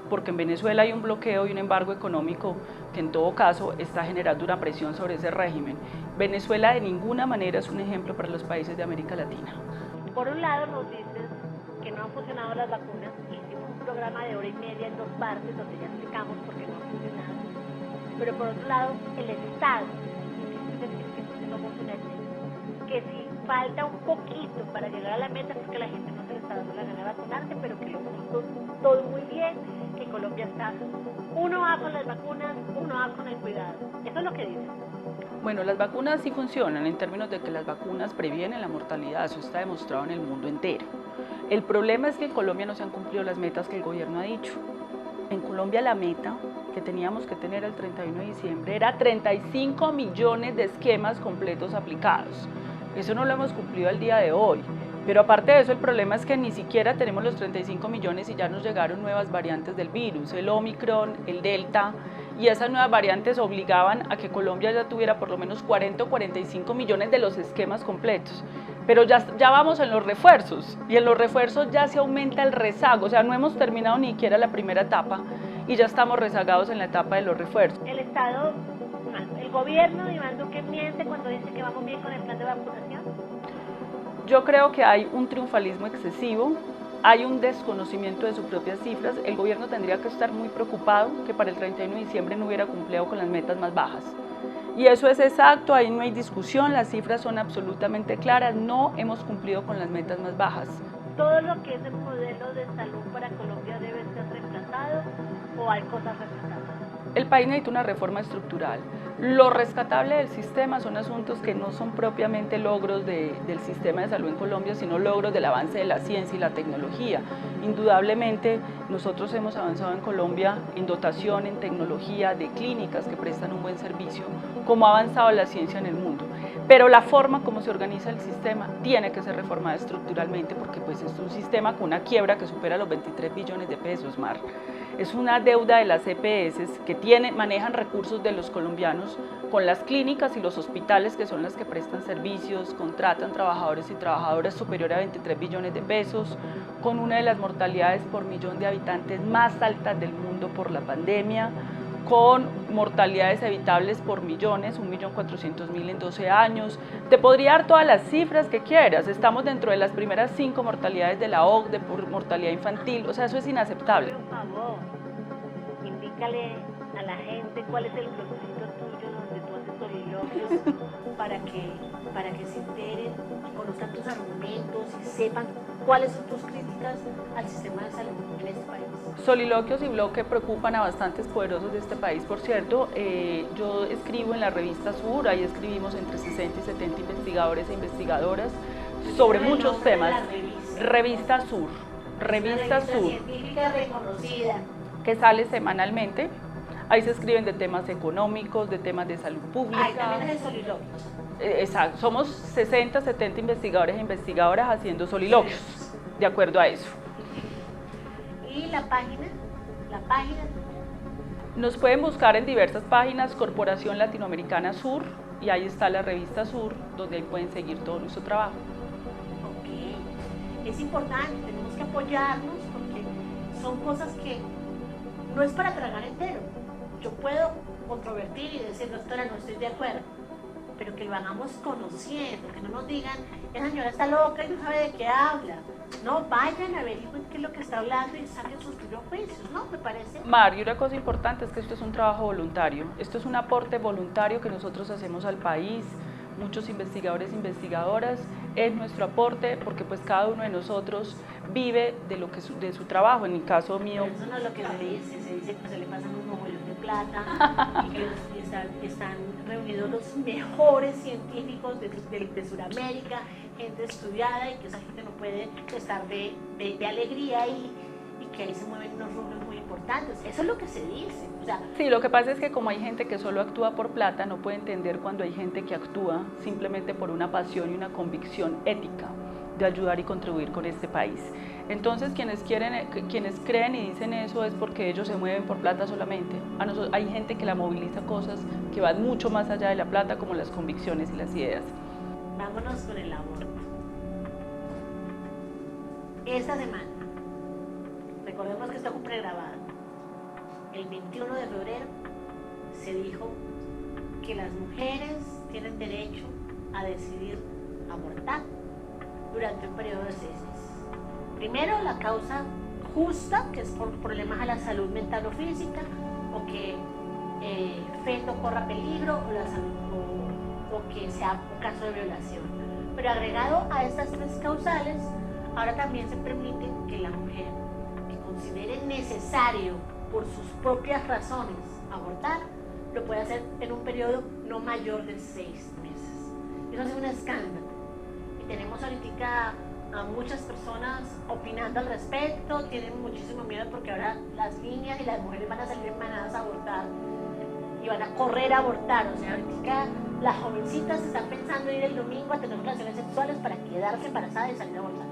porque en Venezuela hay un bloqueo y un embargo económico que en todo caso está generando una presión sobre ese régimen. Venezuela de ninguna manera es un ejemplo para los países de América Latina. Por un lado nos dices que no han funcionado las vacunas, hicimos un programa de hora y media en 2 partes donde ya explicamos por qué no han funcionado, pero por otro lado el Estado, que somos un éxito, que si falta un poquito para llegar a la meta es porque la gente no se le está dando la gana de vacunarse, pero que lo hicimos todo muy bien, que Colombia está, uno va con las vacunas, uno va con el cuidado, eso es lo que dicen. Bueno, las vacunas sí funcionan en términos de que las vacunas previenen la mortalidad, eso está demostrado en el mundo entero. El problema es que en Colombia no se han cumplido las metas que el gobierno ha dicho. En Colombia la meta que teníamos que tener el 31 de diciembre era 35 millones de esquemas completos aplicados. Eso no lo hemos cumplido al día de hoy. Pero aparte de eso, el problema es que ni siquiera tenemos los 35 millones y ya nos llegaron nuevas variantes del virus, el Omicron, el Delta, y esas nuevas variantes obligaban a que Colombia ya tuviera por lo menos 40 o 45 millones de los esquemas completos. Pero ya vamos en los refuerzos, y en los refuerzos ya se aumenta el rezago, o sea, no hemos terminado ni siquiera la primera etapa y ya estamos rezagados en la etapa de los refuerzos. El Estado, el gobierno de Iván Duque miente cuando dice que vamos bien con el plan de vacunación. Yo creo que hay un triunfalismo excesivo, hay un desconocimiento de sus propias cifras. El gobierno tendría que estar muy preocupado que para el 31 de diciembre no hubiera cumplido con las metas más bajas. Y eso es exacto, ahí no hay discusión, las cifras son absolutamente claras, no hemos cumplido con las metas más bajas. ¿Todo lo que es el modelo de salud para Colombia debe ser reemplazado o hay cosas rescatadas? El país necesita una reforma estructural. Lo rescatable del sistema son asuntos que no son propiamente logros del sistema de salud en Colombia, sino logros del avance de la ciencia y la tecnología. Indudablemente, nosotros hemos avanzado en Colombia en dotación, en tecnología, de clínicas que prestan un buen servicio, como ha avanzado la ciencia en el mundo. Pero la forma como se organiza el sistema tiene que ser reformada estructuralmente, porque pues es un sistema con una quiebra que supera los 23 billones de pesos, Mar. Es una deuda de las EPS que manejan recursos de los colombianos con las clínicas y los hospitales, que son las que prestan servicios, contratan trabajadores y trabajadoras superior a 23 billones de pesos, con una de las mortalidades por millón de habitantes más altas del mundo por la pandemia, con mortalidades evitables por millones, 1.400.000 en 12 años. Te podría dar todas las cifras que quieras, estamos dentro de las primeras 5 mortalidades de la OCDE por mortalidad infantil, o sea, eso es inaceptable. Por favor, indícale a la gente cuál es el blogcito tuyo donde tú haces soliloquios para que se enteren, conozcan tus argumentos y sepan cuáles son tus críticas al sistema de salud en este país. Soliloquios y blog que preocupan a bastantes poderosos de este país, por cierto. Yo escribo en la revista Sur, ahí escribimos entre 60 y 70 investigadores e investigadoras sobre muchos temas. Revista Sur, revista científica reconocida, que sale semanalmente. Ahí se escriben de temas económicos, de temas de salud pública. Ahí también es de soliloquios. Exacto, somos 60, 70 investigadores e investigadoras haciendo soliloquios, de acuerdo a eso. ¿Y la página? Nos pueden buscar en diversas páginas, Corporación Latinoamericana Sur, y ahí está la revista Sur, donde ahí pueden seguir todo nuestro trabajo. Ok, es importante, tenemos que apoyarnos porque son cosas que no es para tragar entero. Yo puedo controvertir y decir, doctora, no estoy de acuerdo, pero que lo hagamos conociendo, que no nos digan, esa señora está loca y no sabe de qué habla. No, vayan, averigüen qué es lo que está hablando y saquen sus propios juicios, ¿no? Me parece. Mar, y una cosa importante es que esto es un trabajo voluntario, esto es un aporte voluntario que nosotros hacemos al país, muchos investigadores e investigadoras, es nuestro aporte porque pues cada uno de nosotros vive de su trabajo, en el caso mío. Pero eso no es lo que se dice que se le pasan unos mogollos de plata y que están reunidos los mejores científicos de Sudamérica, gente estudiada y que esa gente no puede estar de alegría y que ahí se mueven unos rubros muy importantes. Eso es lo que se dice. O sea, sí, lo que pasa es que como hay gente que solo actúa por plata, no puede entender cuando hay gente que actúa simplemente por una pasión y una convicción ética de ayudar y contribuir con este país. Entonces, quienes creen y dicen eso es porque ellos se mueven por plata solamente. Hay gente que la moviliza cosas que van mucho más allá de la plata, como las convicciones y las ideas. Vámonos con el aborto. Esta semana, recordemos que esto fue pregrabado, el 21 de febrero se dijo que las mujeres tienen derecho a decidir abortar durante un periodo de 6 meses. Primero, la causa justa, que es por problemas a la salud mental o física, o que feto corra peligro, o que sea un caso de violación. Pero agregado a estas 3 causales, ahora también se permite que la mujer que considere necesario por sus propias razones abortar, lo puede hacer en un periodo no mayor de 6 meses. Eso es un escándalo. Y tenemos ahorita a muchas personas opinando al respecto, tienen muchísimo miedo porque ahora las niñas y las mujeres van a salir en manadas a abortar y van a correr a abortar. O sea, ahorita las jovencitas están pensando ir el domingo a tener relaciones sexuales para quedarse embarazadas y salir a abortar.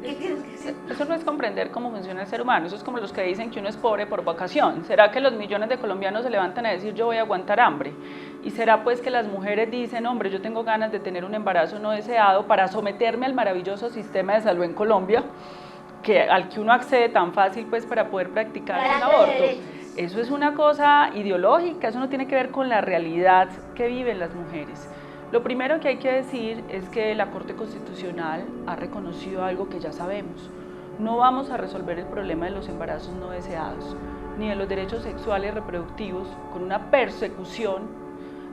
¿Qué tienes que decir? Eso no es comprender cómo funciona el ser humano, eso es como los que dicen que uno es pobre por vocación. ¿Será que los millones de colombianos se levantan a decir yo voy a aguantar hambre? ¿Y será pues que las mujeres dicen, hombre, yo tengo ganas de tener un embarazo no deseado para someterme al maravilloso sistema de salud en Colombia, al que uno accede tan fácil pues para poder practicar un aborto? Eso es una cosa ideológica, eso no tiene que ver con la realidad que viven las mujeres. Lo primero que hay que decir es que la Corte Constitucional ha reconocido algo que ya sabemos. No vamos a resolver el problema de los embarazos no deseados, ni de los derechos sexuales y reproductivos con una persecución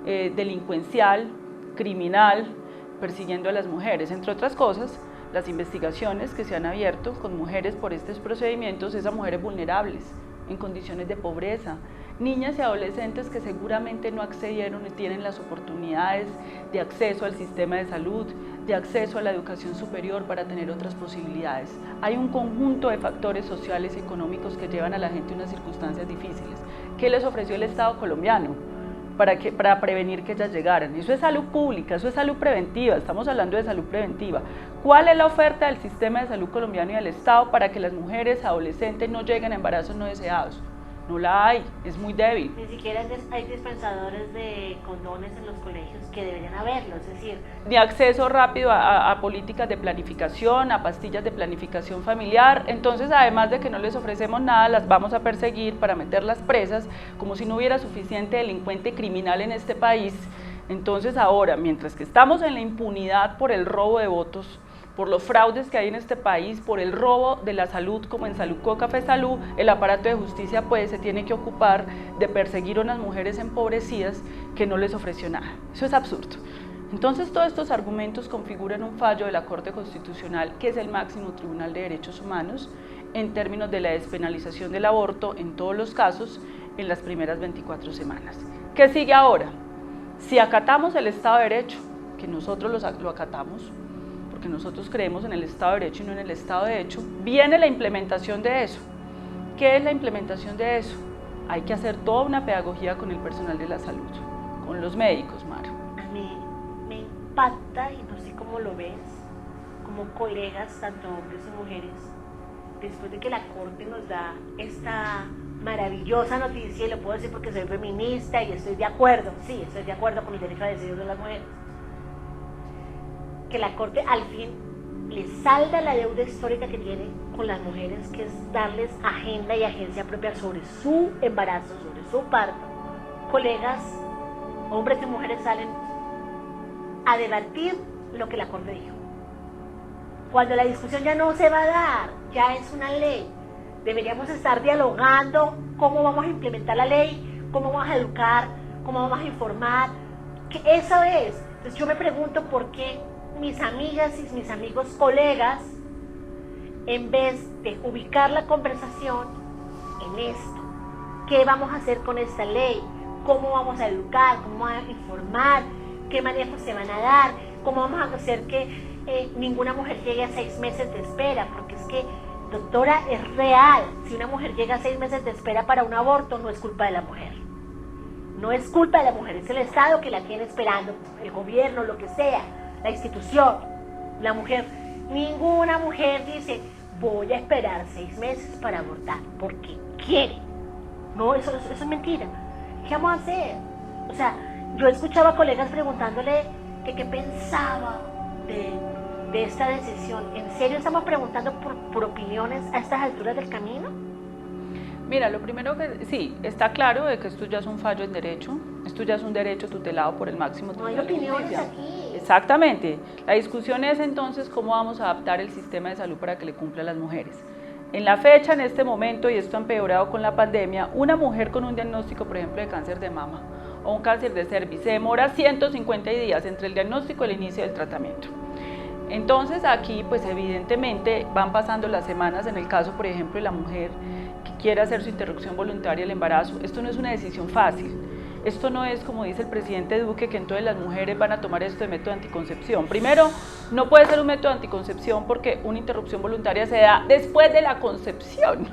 delincuencial, criminal, persiguiendo a las mujeres. Entre otras cosas, las investigaciones que se han abierto con mujeres por estos procedimientos es a mujeres vulnerables, en condiciones de pobreza, niñas y adolescentes que seguramente no accedieron y tienen las oportunidades de acceso al sistema de salud, de acceso a la educación superior para tener otras posibilidades. Hay un conjunto de factores sociales y económicos que llevan a la gente a unas circunstancias difíciles. ¿Qué les ofreció el Estado colombiano para prevenir que ellas llegaran? Eso es salud pública, eso es salud preventiva, estamos hablando de salud preventiva. ¿Cuál es la oferta del sistema de salud colombiano y del Estado para que las mujeres adolescentes no lleguen a embarazos no deseados? No la hay, es muy débil. Ni siquiera hay dispensadores de condones en los colegios, que deberían haberlo, es decir... Ni acceso rápido a políticas de planificación, a pastillas de planificación familiar. Entonces, además de que no les ofrecemos nada, las vamos a perseguir para meterlas presas, como si no hubiera suficiente delincuente criminal en este país. Entonces ahora, mientras que estamos en la impunidad por el robo de votos, por los fraudes que hay en este país, por el robo de la salud, como en Saludco Café Salud, el aparato de justicia pues se tiene que ocupar de perseguir a unas mujeres empobrecidas que no les ofreció nada. Eso es absurdo. Entonces todos estos argumentos configuran un fallo de la Corte Constitucional, que es el máximo tribunal de derechos humanos, en términos de la despenalización del aborto en todos los casos en las primeras 24 semanas. ¿Qué sigue ahora? Si acatamos el Estado de Derecho, que nosotros lo acatamos, porque nosotros creemos en el Estado de Derecho y no en el Estado de Hecho, viene la implementación de eso. ¿Qué es la implementación de eso? Hay que hacer toda una pedagogía con el personal de la salud, con los médicos, Mara. A mí me impacta, y no sé cómo lo ves, como colegas, tanto hombres y mujeres, después de que la Corte nos da esta maravillosa noticia, y lo puedo decir porque soy feminista y estoy de acuerdo, sí, estoy de acuerdo con el derecho a decidir de las mujeres, que la Corte al fin le salda la deuda histórica que tiene con las mujeres, que es darles agenda y agencia propia sobre su embarazo, sobre su parto. Colegas, hombres y mujeres, salen a debatir lo que la Corte dijo. Cuando la discusión ya no se va a dar, ya es una ley, deberíamos estar dialogando cómo vamos a implementar la ley, cómo vamos a educar, cómo vamos a informar, que eso es. Entonces yo me pregunto por qué mis amigas y mis amigos colegas, en vez de ubicar la conversación en esto, ¿qué vamos a hacer con esta ley? ¿Cómo vamos a educar? ¿Cómo vamos a informar? ¿Qué manejos se van a dar? ¿Cómo vamos a hacer que ninguna mujer llegue a 6 meses de espera? Porque es que, doctora, es real. Si una mujer llega a 6 meses de espera para un aborto, no es culpa de la mujer. No es culpa de la mujer, es el Estado que la tiene esperando, el gobierno, lo que sea, la institución. La mujer, ninguna mujer dice, voy a esperar 6 meses para abortar, porque quiere. No, eso es mentira. ¿Qué vamos a hacer? O sea, yo escuchaba a colegas preguntándole que qué pensaba de esta decisión. ¿En serio estamos preguntando por opiniones a estas alturas del camino? Mira, lo primero que sí, está claro de que esto ya es un fallo en derecho, esto ya es un derecho tutelado por el máximo tribunal. No hay opiniones aquí. Exactamente. La discusión es entonces cómo vamos a adaptar el sistema de salud para que le cumpla a las mujeres. En la fecha, en este momento, y esto ha empeorado con la pandemia, una mujer con un diagnóstico, por ejemplo, de cáncer de mama o un cáncer de cervix, se demora 150 días entre el diagnóstico y el inicio del tratamiento. Entonces aquí, pues evidentemente van pasando las semanas. En el caso, por ejemplo, de la mujer que quiere hacer su interrupción voluntaria del embarazo, esto no es una decisión fácil. Esto no es, como dice el presidente Duque, que entonces las mujeres van a tomar esto de método de anticoncepción. Primero, no puede ser un método de anticoncepción porque una interrupción voluntaria se da después de la concepción.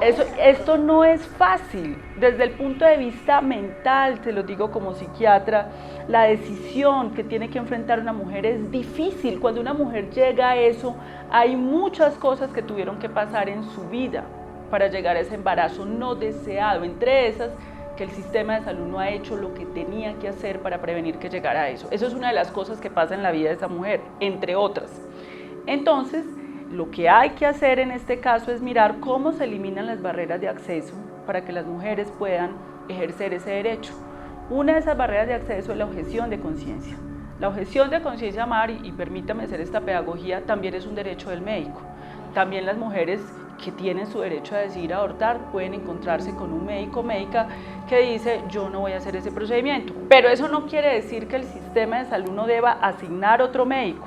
Esto no es fácil. Desde el punto de vista mental, te lo digo como psiquiatra, la decisión que tiene que enfrentar una mujer es difícil. Cuando una mujer llega a eso, hay muchas cosas que tuvieron que pasar en su vida para llegar a ese embarazo no deseado. Entre esas, que el sistema de salud no ha hecho lo que tenía que hacer para prevenir que llegara a eso. Eso es una de las cosas que pasa en la vida de esa mujer, entre otras. Entonces, lo que hay que hacer en este caso es mirar cómo se eliminan las barreras de acceso para que las mujeres puedan ejercer ese derecho. Una de esas barreras de acceso es la objeción de conciencia. La objeción de conciencia, Mari, y permítame hacer esta pedagogía, también es un derecho del médico. También las mujeres que tienen su derecho a decidir abortar pueden encontrarse con un médico o médica que dice, yo no voy a hacer ese procedimiento. Pero eso no quiere decir que el sistema de salud no deba asignar otro médico.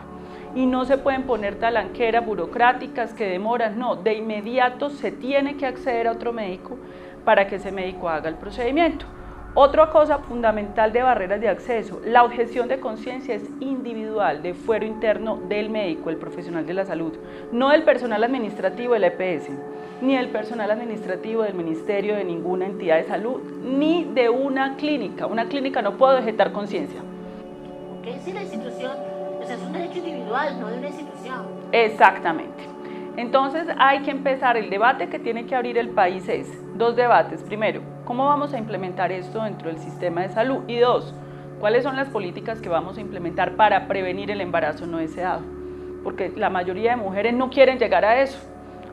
y no se pueden poner talanqueras burocráticas que demoran, no, de inmediato se tiene que acceder a otro médico para que ese médico haga el procedimiento. Otra cosa fundamental de barreras de acceso, la objeción de conciencia es individual, de fuero interno del médico, el profesional de la salud, no del personal administrativo del EPS, ni del personal administrativo del ministerio de ninguna entidad de salud, ni de una clínica. Una clínica no puede objetar conciencia. ¿Qué es la institución? O sea, es un derecho individual, no de una institución. Exactamente. Entonces hay que empezar, el debate que tiene que abrir el país es, dos debates. Primero, ¿cómo vamos a implementar esto dentro del sistema de salud? Y dos, ¿cuáles son las políticas que vamos a implementar para prevenir el embarazo no deseado? Porque la mayoría de mujeres no quieren llegar a eso.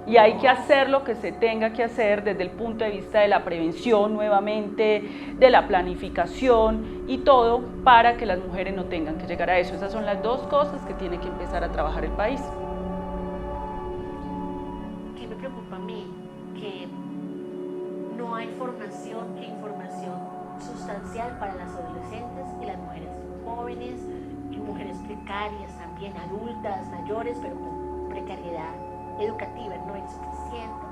Y hay que hacer lo que se tenga que hacer desde el punto de vista de la prevención nuevamente, de la planificación y todo para que las mujeres no tengan que llegar a eso. Esas son las dos cosas que tiene que empezar a trabajar el país. ¿Qué me preocupa a mí? Que no hay formación e información sustancial para las adolescentes y las mujeres jóvenes y mujeres precarias también, adultas, mayores, pero con precariedad educativa, no hay suficiente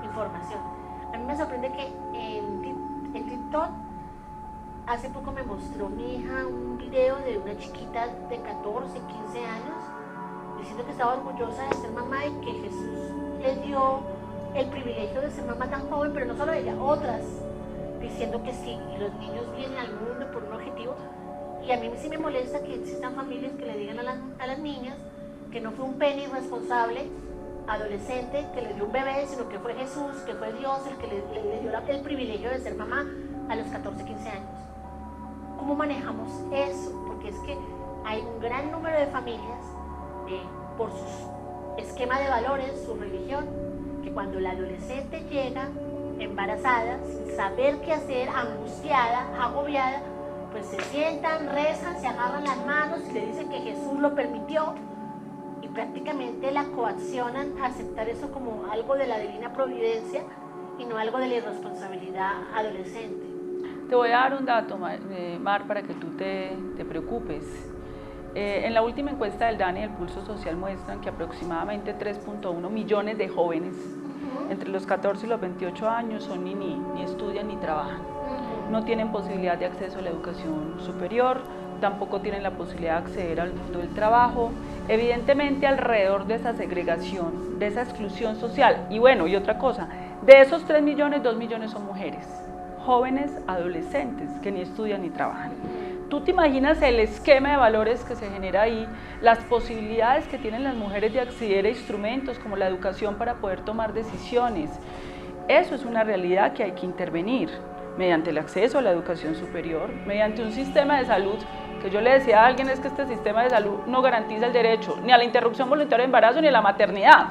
información. A mí me sorprende que en TikTok hace poco me mostró mi hija un video de una chiquita de 14, 15 años diciendo que estaba orgullosa de ser mamá y que Jesús le dio el privilegio de ser mamá tan joven, pero no solo ella, otras diciendo que sí, y los niños vienen al mundo por un objetivo. Y a mí sí me molesta que existan familias que le digan a las niñas que no fue un pene irresponsable adolescente que le dio un bebé, sino que fue Jesús, que fue Dios el que le dio el privilegio de ser mamá a los 14, 15 años. ¿Cómo manejamos eso? Porque es que hay un gran número de familias, por su esquema de valores, su religión, que cuando la adolescente llega embarazada, sin saber qué hacer, angustiada, agobiada, pues se sientan, rezan, se agarran las manos y le dicen que Jesús lo permitió, y prácticamente la coaccionan a aceptar eso como algo de la divina providencia y no algo de la irresponsabilidad adolescente. Te voy a dar un dato, Mar, para que tú te preocupes. En la última encuesta del DANE y el Pulso Social muestran que aproximadamente 3.1 millones de jóvenes entre los 14 y los 28 años son ni estudian ni trabajan. No tienen posibilidad de acceso a la educación superior, tampoco tienen la posibilidad de acceder al mundo del trabajo. Evidentemente, alrededor de esa segregación, de esa exclusión social, y bueno, y otra cosa, de esos 3 millones, 2 millones son mujeres, jóvenes adolescentes que ni estudian ni trabajan. ¿Tú te imaginas el esquema de valores que se genera ahí, las posibilidades que tienen las mujeres de acceder a instrumentos como la educación para poder tomar decisiones? Eso es una realidad que hay que intervenir mediante el acceso a la educación superior, mediante un sistema de salud, que yo le decía a alguien es que este sistema de salud no garantiza el derecho ni a la interrupción voluntaria de embarazo ni a la maternidad.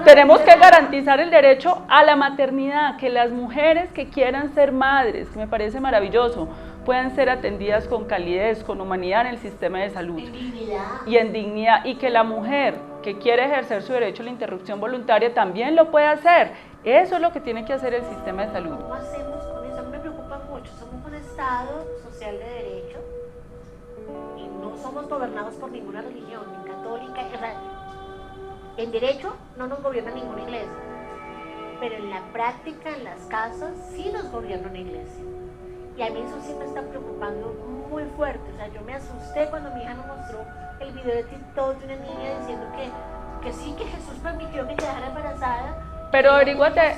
Tenemos que garantizar el derecho a la maternidad, que las mujeres que quieran ser madres, que me parece maravilloso, puedan ser atendidas con calidez, con humanidad en el sistema de salud. En dignidad. Y en dignidad, y que la mujer que quiere ejercer su derecho a la interrupción voluntaria también lo pueda hacer. Eso es lo que tiene que hacer el sistema de salud. ¿Cómo hacemos con eso? A mí me preocupa mucho. Somos un Estado social de derecho y no somos gobernados por ninguna religión, ni católica. En derecho no nos gobierna ninguna iglesia, pero en la práctica, en las casas, sí nos gobierna una iglesia. Y a mí eso sí me está preocupando muy fuerte. O sea, yo me asusté cuando mi hija nos mostró el video de TikTok de una niña diciendo que sí, que Jesús permitió que quedara embarazada. Pero averíguate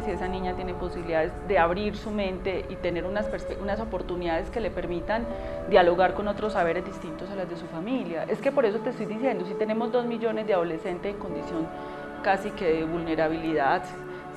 si esa niña tiene posibilidades de abrir su mente y tener unas oportunidades que le permitan dialogar con otros saberes distintos a las de su familia. Es que por eso te estoy diciendo, si tenemos 2 millones de adolescentes en condición casi que de vulnerabilidad,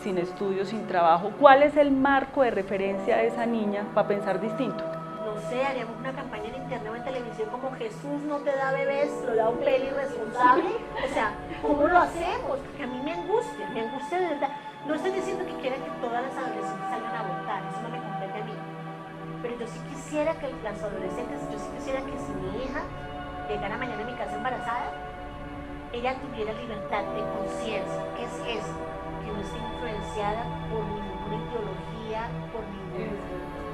sin estudios, sin trabajo, ¿cuál es el marco de referencia de esa niña para pensar distinto? No sé, haríamos una campaña en internet o en televisión como Jesús no te da bebés, lo da un peli irresponsable. O sea, ¿cómo lo hacemos? Porque a mí me angustia de verdad. No estoy diciendo que quiera que todas las adolescentes salgan a abortar, eso no me compete a mí. Pero yo sí quisiera que las adolescentes, yo sí quisiera que si mi hija llegara mañana a mi casa embarazada, ella tuviera libertad de conciencia. ¿Qué es eso? Que no esté influenciada por ninguna ideología, por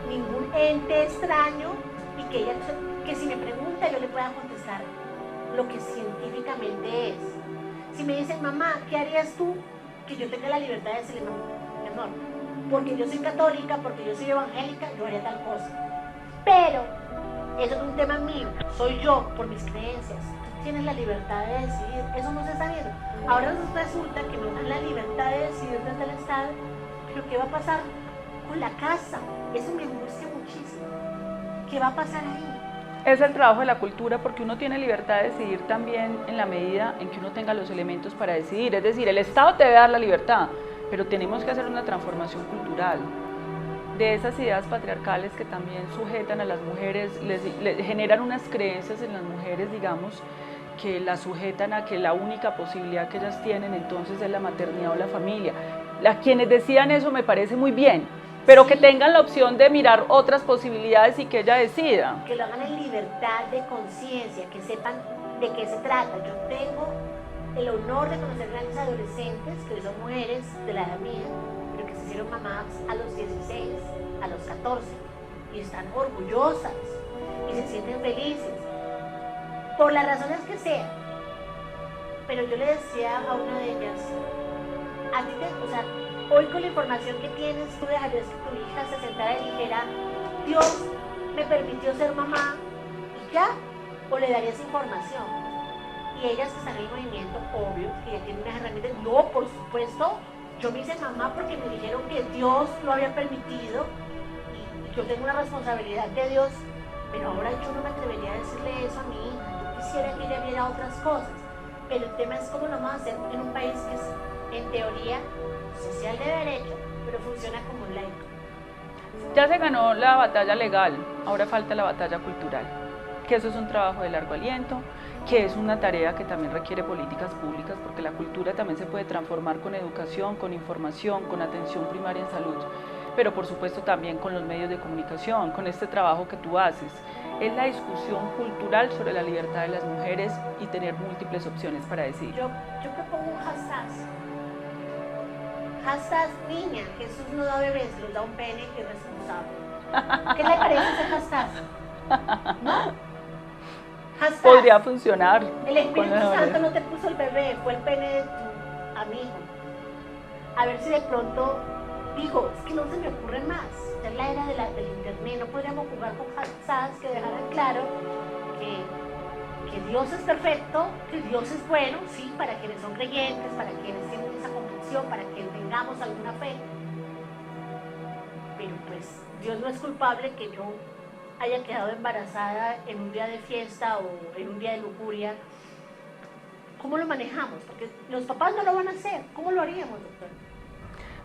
ningún ente extraño, y que si me pregunta yo le pueda contestar lo que científicamente es. Si me dicen, mamá, ¿qué harías tú? Que yo tenga la libertad de decirle, mi amor, porque yo soy católica, porque yo soy evangélica, yo haría tal cosa. Pero eso es un tema mío, soy yo, por mis creencias. Tú tienes la libertad de decidir, eso no se está viendo. Ahora resulta que nos dan la libertad de decidir desde el Estado, pero ¿qué va a pasar con la casa? Eso me angustia muchísimo. ¿Qué va a pasar ahí? Es el trabajo de la cultura, porque uno tiene libertad de decidir también en la medida en que uno tenga los elementos para decidir. Es decir, el Estado te debe dar la libertad, pero tenemos que hacer una transformación cultural de esas ideas patriarcales que también sujetan a las mujeres, les generan unas creencias en las mujeres, digamos, que las sujetan a que la única posibilidad que ellas tienen entonces es la maternidad o la familia. Quienes decían eso me parece muy bien, pero que tengan la opción de mirar otras posibilidades y que ella decida. Que lo hagan en libertad de conciencia, que sepan de qué se trata. Yo tengo el honor de conocer grandes adolescentes que hoy son mujeres de la edad mía, pero que se hicieron mamás a los 16, a los 14, y están orgullosas y se sienten felices, por las razones que sean. Pero yo le decía a una de ellas, a ti hoy con la información que tienes, tú dejarías que tu hija se sentara y dijera, Dios me permitió ser mamá y ya, o le darías información. Y ellas que están en el movimiento, obvio, que ya tienen unas herramientas, no, por supuesto, yo me hice mamá porque me dijeron que Dios lo había permitido y yo tengo una responsabilidad de Dios, pero ahora yo no me atrevería a decirle eso a mi hija. Yo quisiera que ella viera otras cosas, pero el tema es cómo lo vamos a hacer en un país que es, en teoría, social de derecho, pero funciona como un laico. Ya se ganó la batalla legal, ahora falta la batalla cultural, que eso es un trabajo de largo aliento, que es una tarea que también requiere políticas públicas, porque la cultura también se puede transformar con educación, con información, con atención primaria en salud, pero por supuesto también con los medios de comunicación, con este trabajo que tú haces. Es la discusión cultural sobre la libertad de las mujeres y tener múltiples opciones para decidir. Yo propongo un hashtag niña, Jesús no da bebés, los da un pene irresponsable. ¿Qué le parece ese hashtag? ¿No? Hashtag, podría funcionar. El Espíritu Santo no te puso el bebé, fue el pene de tu amigo. A ver si de pronto, digo, es que no se me ocurre más. Ya es la era del internet, no podríamos jugar con hashtags que dejaran claro que Dios es perfecto, que Dios es bueno, sí, para quienes son creyentes, para quienes tienen esa convicción, para que tengamos alguna fe. Pero pues Dios no es culpable que yo haya quedado embarazada en un día de fiesta o en un día de lujuria. ¿Cómo lo manejamos? Porque los papás no lo van a hacer. ¿Cómo lo haríamos, doctor?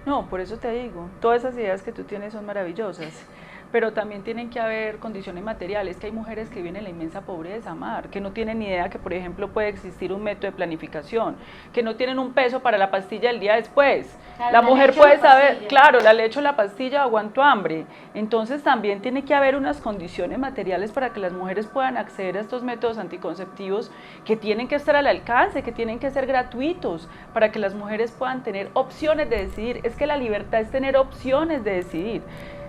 No, por eso te digo, todas esas ideas que tú tienes son maravillosas, pero también tienen que haber condiciones materiales, que hay mujeres que viven en la inmensa pobreza, Mar, que no tienen ni idea que, por ejemplo, puede existir un método de planificación, que no tienen un peso para la pastilla el día después. Claro, la mujer puede saber, claro, la leche o la pastilla, aguanto hambre. Entonces también tiene que haber unas condiciones materiales para que las mujeres puedan acceder a estos métodos anticonceptivos que tienen que estar al alcance, que tienen que ser gratuitos, para que las mujeres puedan tener opciones de decidir. Es que la libertad es tener opciones de decidir.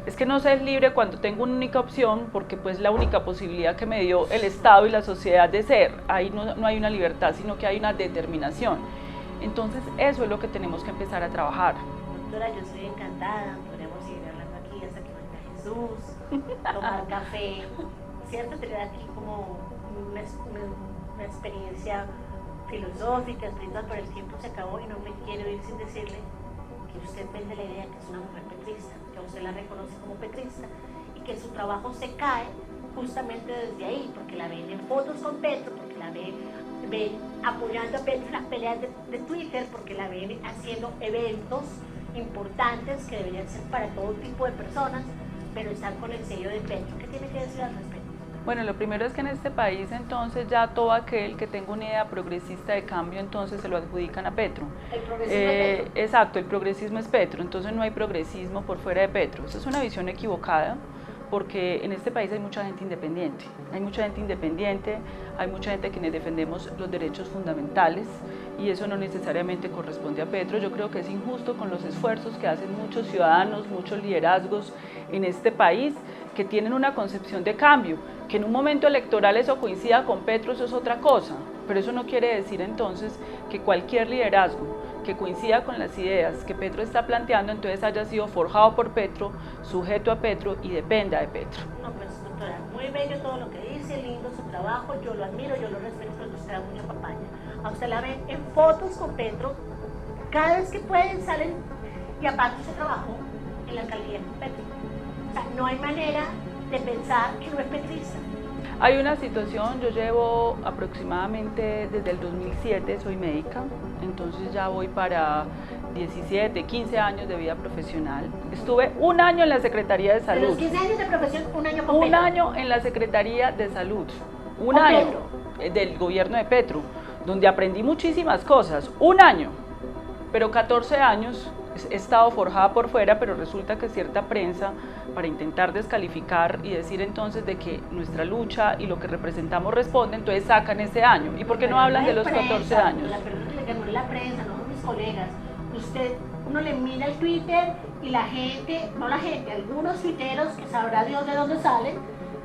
Es que no se es libre cuando tengo una única opción, porque pues la única posibilidad que me dio el Estado y la sociedad de ser. Ahí no hay una libertad, sino que hay una determinación. Entonces eso es lo que tenemos que empezar a trabajar. Doctora, yo estoy encantada, podríamos seguir hablando aquí hasta que venga Jesús, tomar café, ¿cierto? Tener aquí como una experiencia filosófica, espiritual, pero el tiempo se acabó y no me quiero ir sin decirle que usted vende la idea que es una mujer petrista, que usted la reconoce como petrista y que su trabajo se cae justamente desde ahí, porque la ven en fotos con Petro, porque la ven apoyando a Petro en las peleas de Twitter, porque la ven haciendo eventos importantes que deberían ser para todo tipo de personas, pero están con el sello de Petro. ¿Qué tiene que decir al respecto? Bueno, lo primero es que en este país entonces ya todo aquel que tenga una idea progresista de cambio entonces se lo adjudican a Petro. El progresismo es Petro. Exacto, el progresismo es Petro, entonces no hay progresismo por fuera de Petro. Esa es una visión equivocada porque en este país hay mucha gente independiente, hay mucha gente que quienes defendemos los derechos fundamentales, y eso no necesariamente corresponde a Petro. Yo creo que es injusto con los esfuerzos que hacen muchos ciudadanos, muchos liderazgos en este país que tienen una concepción de cambio, que en un momento electoral eso coincida con Petro, eso es otra cosa, pero eso no quiere decir entonces que cualquier liderazgo que coincida con las ideas que Petro está planteando, entonces haya sido forjado por Petro, sujeto a Petro y dependa de Petro. No, pues doctora, muy bello todo lo que dice, lindo su trabajo, yo lo admiro, yo lo respeto, porque usted da mucha papaya. A usted la ven en fotos con Petro, cada vez que pueden salen, y aparte usted trabajó en la alcaldía con Petro. O sea, no hay manera de pensar que no es petrista. Hay una situación, yo llevo aproximadamente desde el 2007, soy médica, entonces ya voy para 17, 15 años de vida profesional. Estuve un año en la Secretaría de Salud. De los 15 años de profesión, un año con Un Petro. año en la Secretaría de Salud, un ¿Con año Petro? del gobierno de Petro, donde aprendí muchísimas cosas, un año, pero 14 años he estado forjada por fuera, pero resulta que cierta prensa, para intentar descalificar y decir entonces de que nuestra lucha y lo que representamos responde, entonces sacan ese año. ¿Y por qué no hablan de los 14 años? La persona que le ganó la prensa, no mis colegas. Uno le mira el Twitter y la gente, no la gente, algunos tuiteros que sabrá Dios de dónde salen,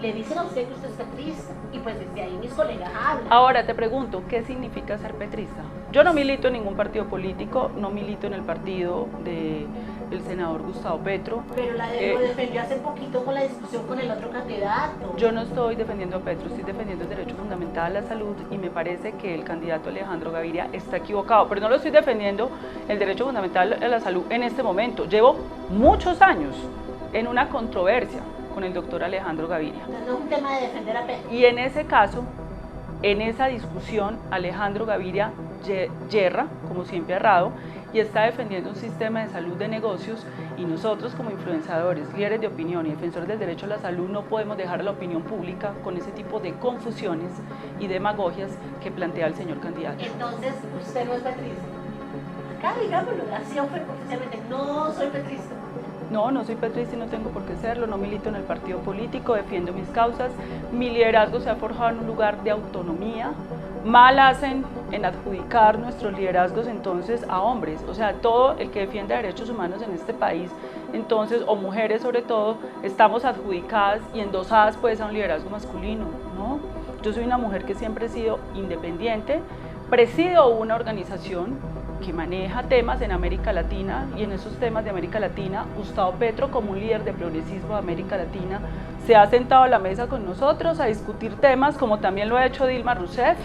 le dicen a usted que usted es petrista. Y pues desde ahí mis colegas hablan. Ahora te pregunto, ¿qué significa ser petrista? Yo no milito en ningún partido político, no milito en el partido del senador Gustavo Petro. Pero lo defendió hace poquito con la discusión con el otro candidato. Yo no estoy defendiendo a Petro, estoy defendiendo el derecho fundamental a la salud y me parece que el candidato Alejandro Gaviria está equivocado, pero no lo estoy defendiendo el derecho fundamental a la salud en este momento. Llevo muchos años en una controversia con el doctor Alejandro Gaviria. Entonces no es un tema de defender a Petro. Y en ese caso, en esa discusión, Alejandro Gaviria yerra, como siempre errado, y está defendiendo un sistema de salud de negocios, y nosotros como influenciadores, líderes de opinión y defensores del derecho a la salud no podemos dejar a la opinión pública con ese tipo de confusiones y demagogias que plantea el señor candidato. Entonces usted no es petrista. Acá digámoslo, así oficialmente, no soy petrista. No, no soy petrista y no tengo por qué serlo, no milito en el partido político, defiendo mis causas, mi liderazgo se ha forjado en un lugar de autonomía. Mal hacen en adjudicar nuestros liderazgos entonces a hombres, o sea, todo el que defiende derechos humanos en este país, entonces, o mujeres sobre todo, estamos adjudicadas y endosadas pues a un liderazgo masculino, ¿no? Yo soy una mujer que siempre he sido independiente, presido una organización que maneja temas en América Latina, y en esos temas de América Latina, Gustavo Petro, como un líder de progresismo de América Latina, se ha sentado a la mesa con nosotros a discutir temas, como también lo ha hecho Dilma Rousseff,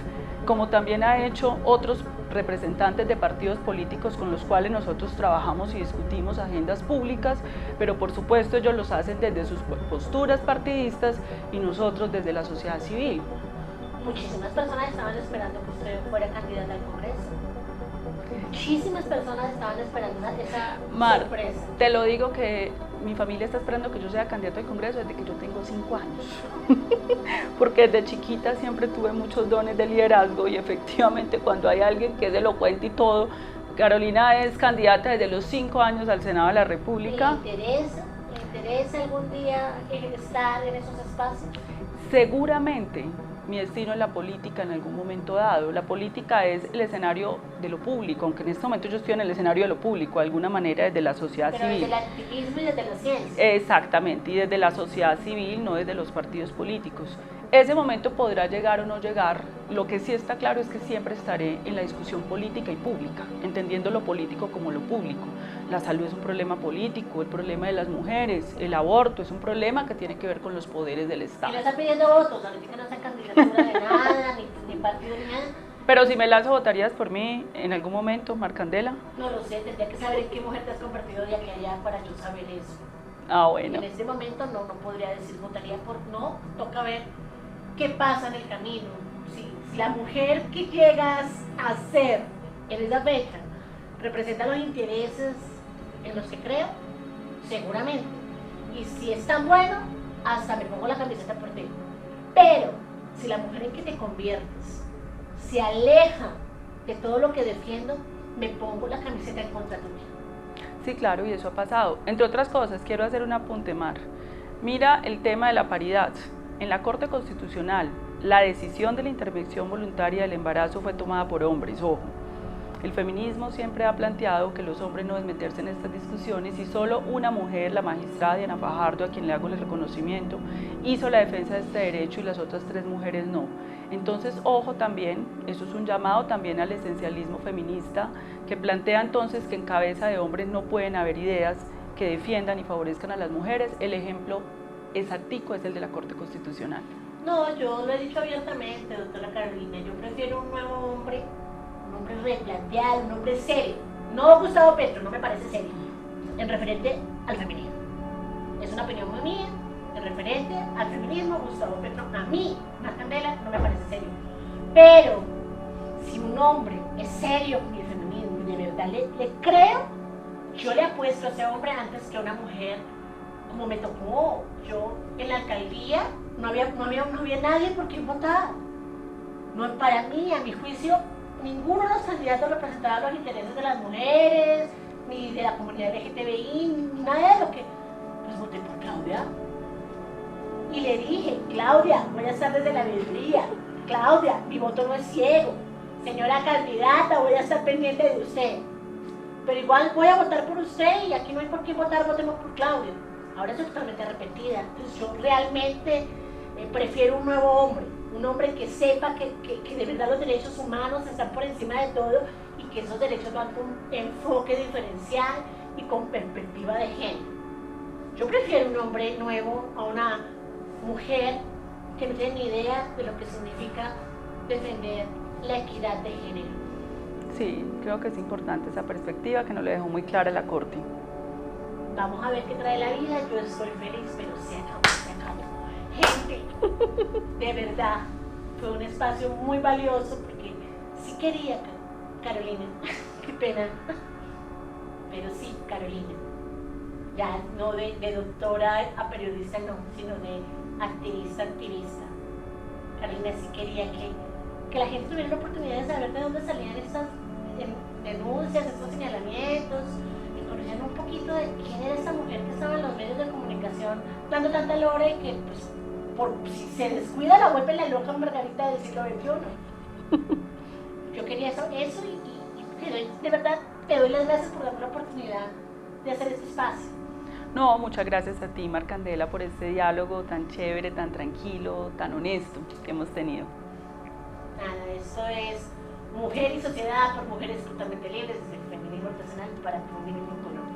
como también ha hecho otros representantes de partidos políticos con los cuales nosotros trabajamos y discutimos agendas públicas, pero por supuesto ellos los hacen desde sus posturas partidistas y nosotros desde la sociedad civil. Muchísimas personas estaban esperando que usted fuera candidata al Congreso. Muchísimas personas estaban esperando esa sorpresa. Te lo digo que mi familia está esperando que yo sea candidata al Congreso desde que yo tengo 5 años. Porque desde chiquita siempre tuve muchos dones de liderazgo y efectivamente cuando hay alguien que es elocuente y todo, Carolina es candidata desde los 5 años al Senado de la República. ¿Le interesa algún día estar en esos espacios? Seguramente. Mi destino es la política en algún momento dado. La política es el escenario de lo público, aunque en este momento yo estoy en el escenario de lo público, de alguna manera desde la sociedad civil. Pero desde el activismo y desde la ciencia. Exactamente, y desde la sociedad civil, no desde los partidos políticos. Ese momento podrá llegar o no llegar. Lo que sí está claro es que siempre estaré en la discusión política y pública, entendiendo lo político como lo público. La salud es un problema político, el problema de las mujeres, el aborto es un problema que tiene que ver con los poderes del Estado. Y no está pidiendo votos, ahorita no está candidatura de nada, ni partido ni nada. Pero si me lanzo, ¿votarías por mí en algún momento, Marcandela? No lo sé, tendría que saber en qué mujer te has convertido de aquí a allá para yo saber eso. Ah, bueno. En este momento no podría decir votaría por no, toca ver qué pasa en el camino. Si la mujer que llegas a ser en esa fecha representa los intereses en los que creo, seguramente. Y si es tan bueno, hasta me pongo la camiseta por ti. Pero si la mujer en que te conviertes se aleja de todo lo que defiendo, me pongo la camiseta en contra tuya. Sí, claro, y eso ha pasado. Entre otras cosas, quiero hacer un apunte, Mar. Mira el tema de la paridad. En la Corte Constitucional, la decisión de la intervención voluntaria del embarazo fue tomada por hombres, ojo. El feminismo siempre ha planteado que los hombres no deben meterse en estas discusiones y solo una mujer, la magistrada Diana Fajardo, a quien le hago el reconocimiento, hizo la defensa de este derecho y las otras 3 mujeres no. Entonces, ojo también, eso es un llamado también al esencialismo feminista, que plantea entonces que en cabeza de hombres no pueden haber ideas que defiendan y favorezcan a las mujeres. El ejemplo exactico es el de la Corte Constitucional. No, yo lo he dicho abiertamente, doctora Carolina, yo prefiero un nuevo hombre, un hombre replanteado, un hombre serio. No Gustavo Petro, no me parece serio, en referente al feminismo. Es una opinión muy mía, en referente al feminismo, Gustavo Petro, a mí, Mar Candela, no me parece serio. Pero, si un hombre es serio con el feminismo y de verdad le creo, yo le apuesto a ese hombre antes que a una mujer, como me tocó. Yo en la alcaldía no había nadie por quien votar. No, para mí, a mi juicio, ninguno de los candidatos representaba los intereses de las mujeres, ni de la comunidad LGTBI, ni nada de lo que... Pues voté por Claudia. Y le dije, Claudia, voy a estar desde la veeduría. Claudia, mi voto no es ciego. Señora candidata, voy a estar pendiente de usted. Pero igual voy a votar por usted y aquí no hay por qué votar, votemos por Claudia. Ahora estoy totalmente arrepentida. Entonces yo realmente prefiero un nuevo hombre. Un hombre que sepa que de verdad los derechos humanos están por encima de todo y que esos derechos van con un enfoque diferencial y con perspectiva de género. Yo prefiero un hombre nuevo a una mujer que no tiene ni idea de lo que significa defender la equidad de género. Sí, creo que es importante esa perspectiva que nos le dejó muy clara la Corte. Vamos a ver qué trae la vida. Yo estoy feliz, pero se acabó, se acabó. Gente, de verdad, fue un espacio muy valioso porque sí quería, Carolina, qué pena, pero sí, Carolina, ya no de doctora a periodista, no, sino de activista. Carolina sí quería que la gente tuviera la oportunidad de saber de dónde salían estas denuncias, estos señalamientos, y conocieran un poquito de quién era esa mujer que estaba en los medios de comunicación dando tanta lora y que, pues, si se descuida la vuelve la loca Margarita del siglo XXI. Yo quería eso y de verdad te doy las gracias por darme la oportunidad de hacer este espacio. No, muchas gracias a ti, Mar Candela, por este diálogo tan chévere, tan tranquilo, tan honesto que hemos tenido. Nada, eso es Mujer y Sociedad por Mujeres Totalmente Libres, desde el feminismo artesanal para el feminismo colombiano.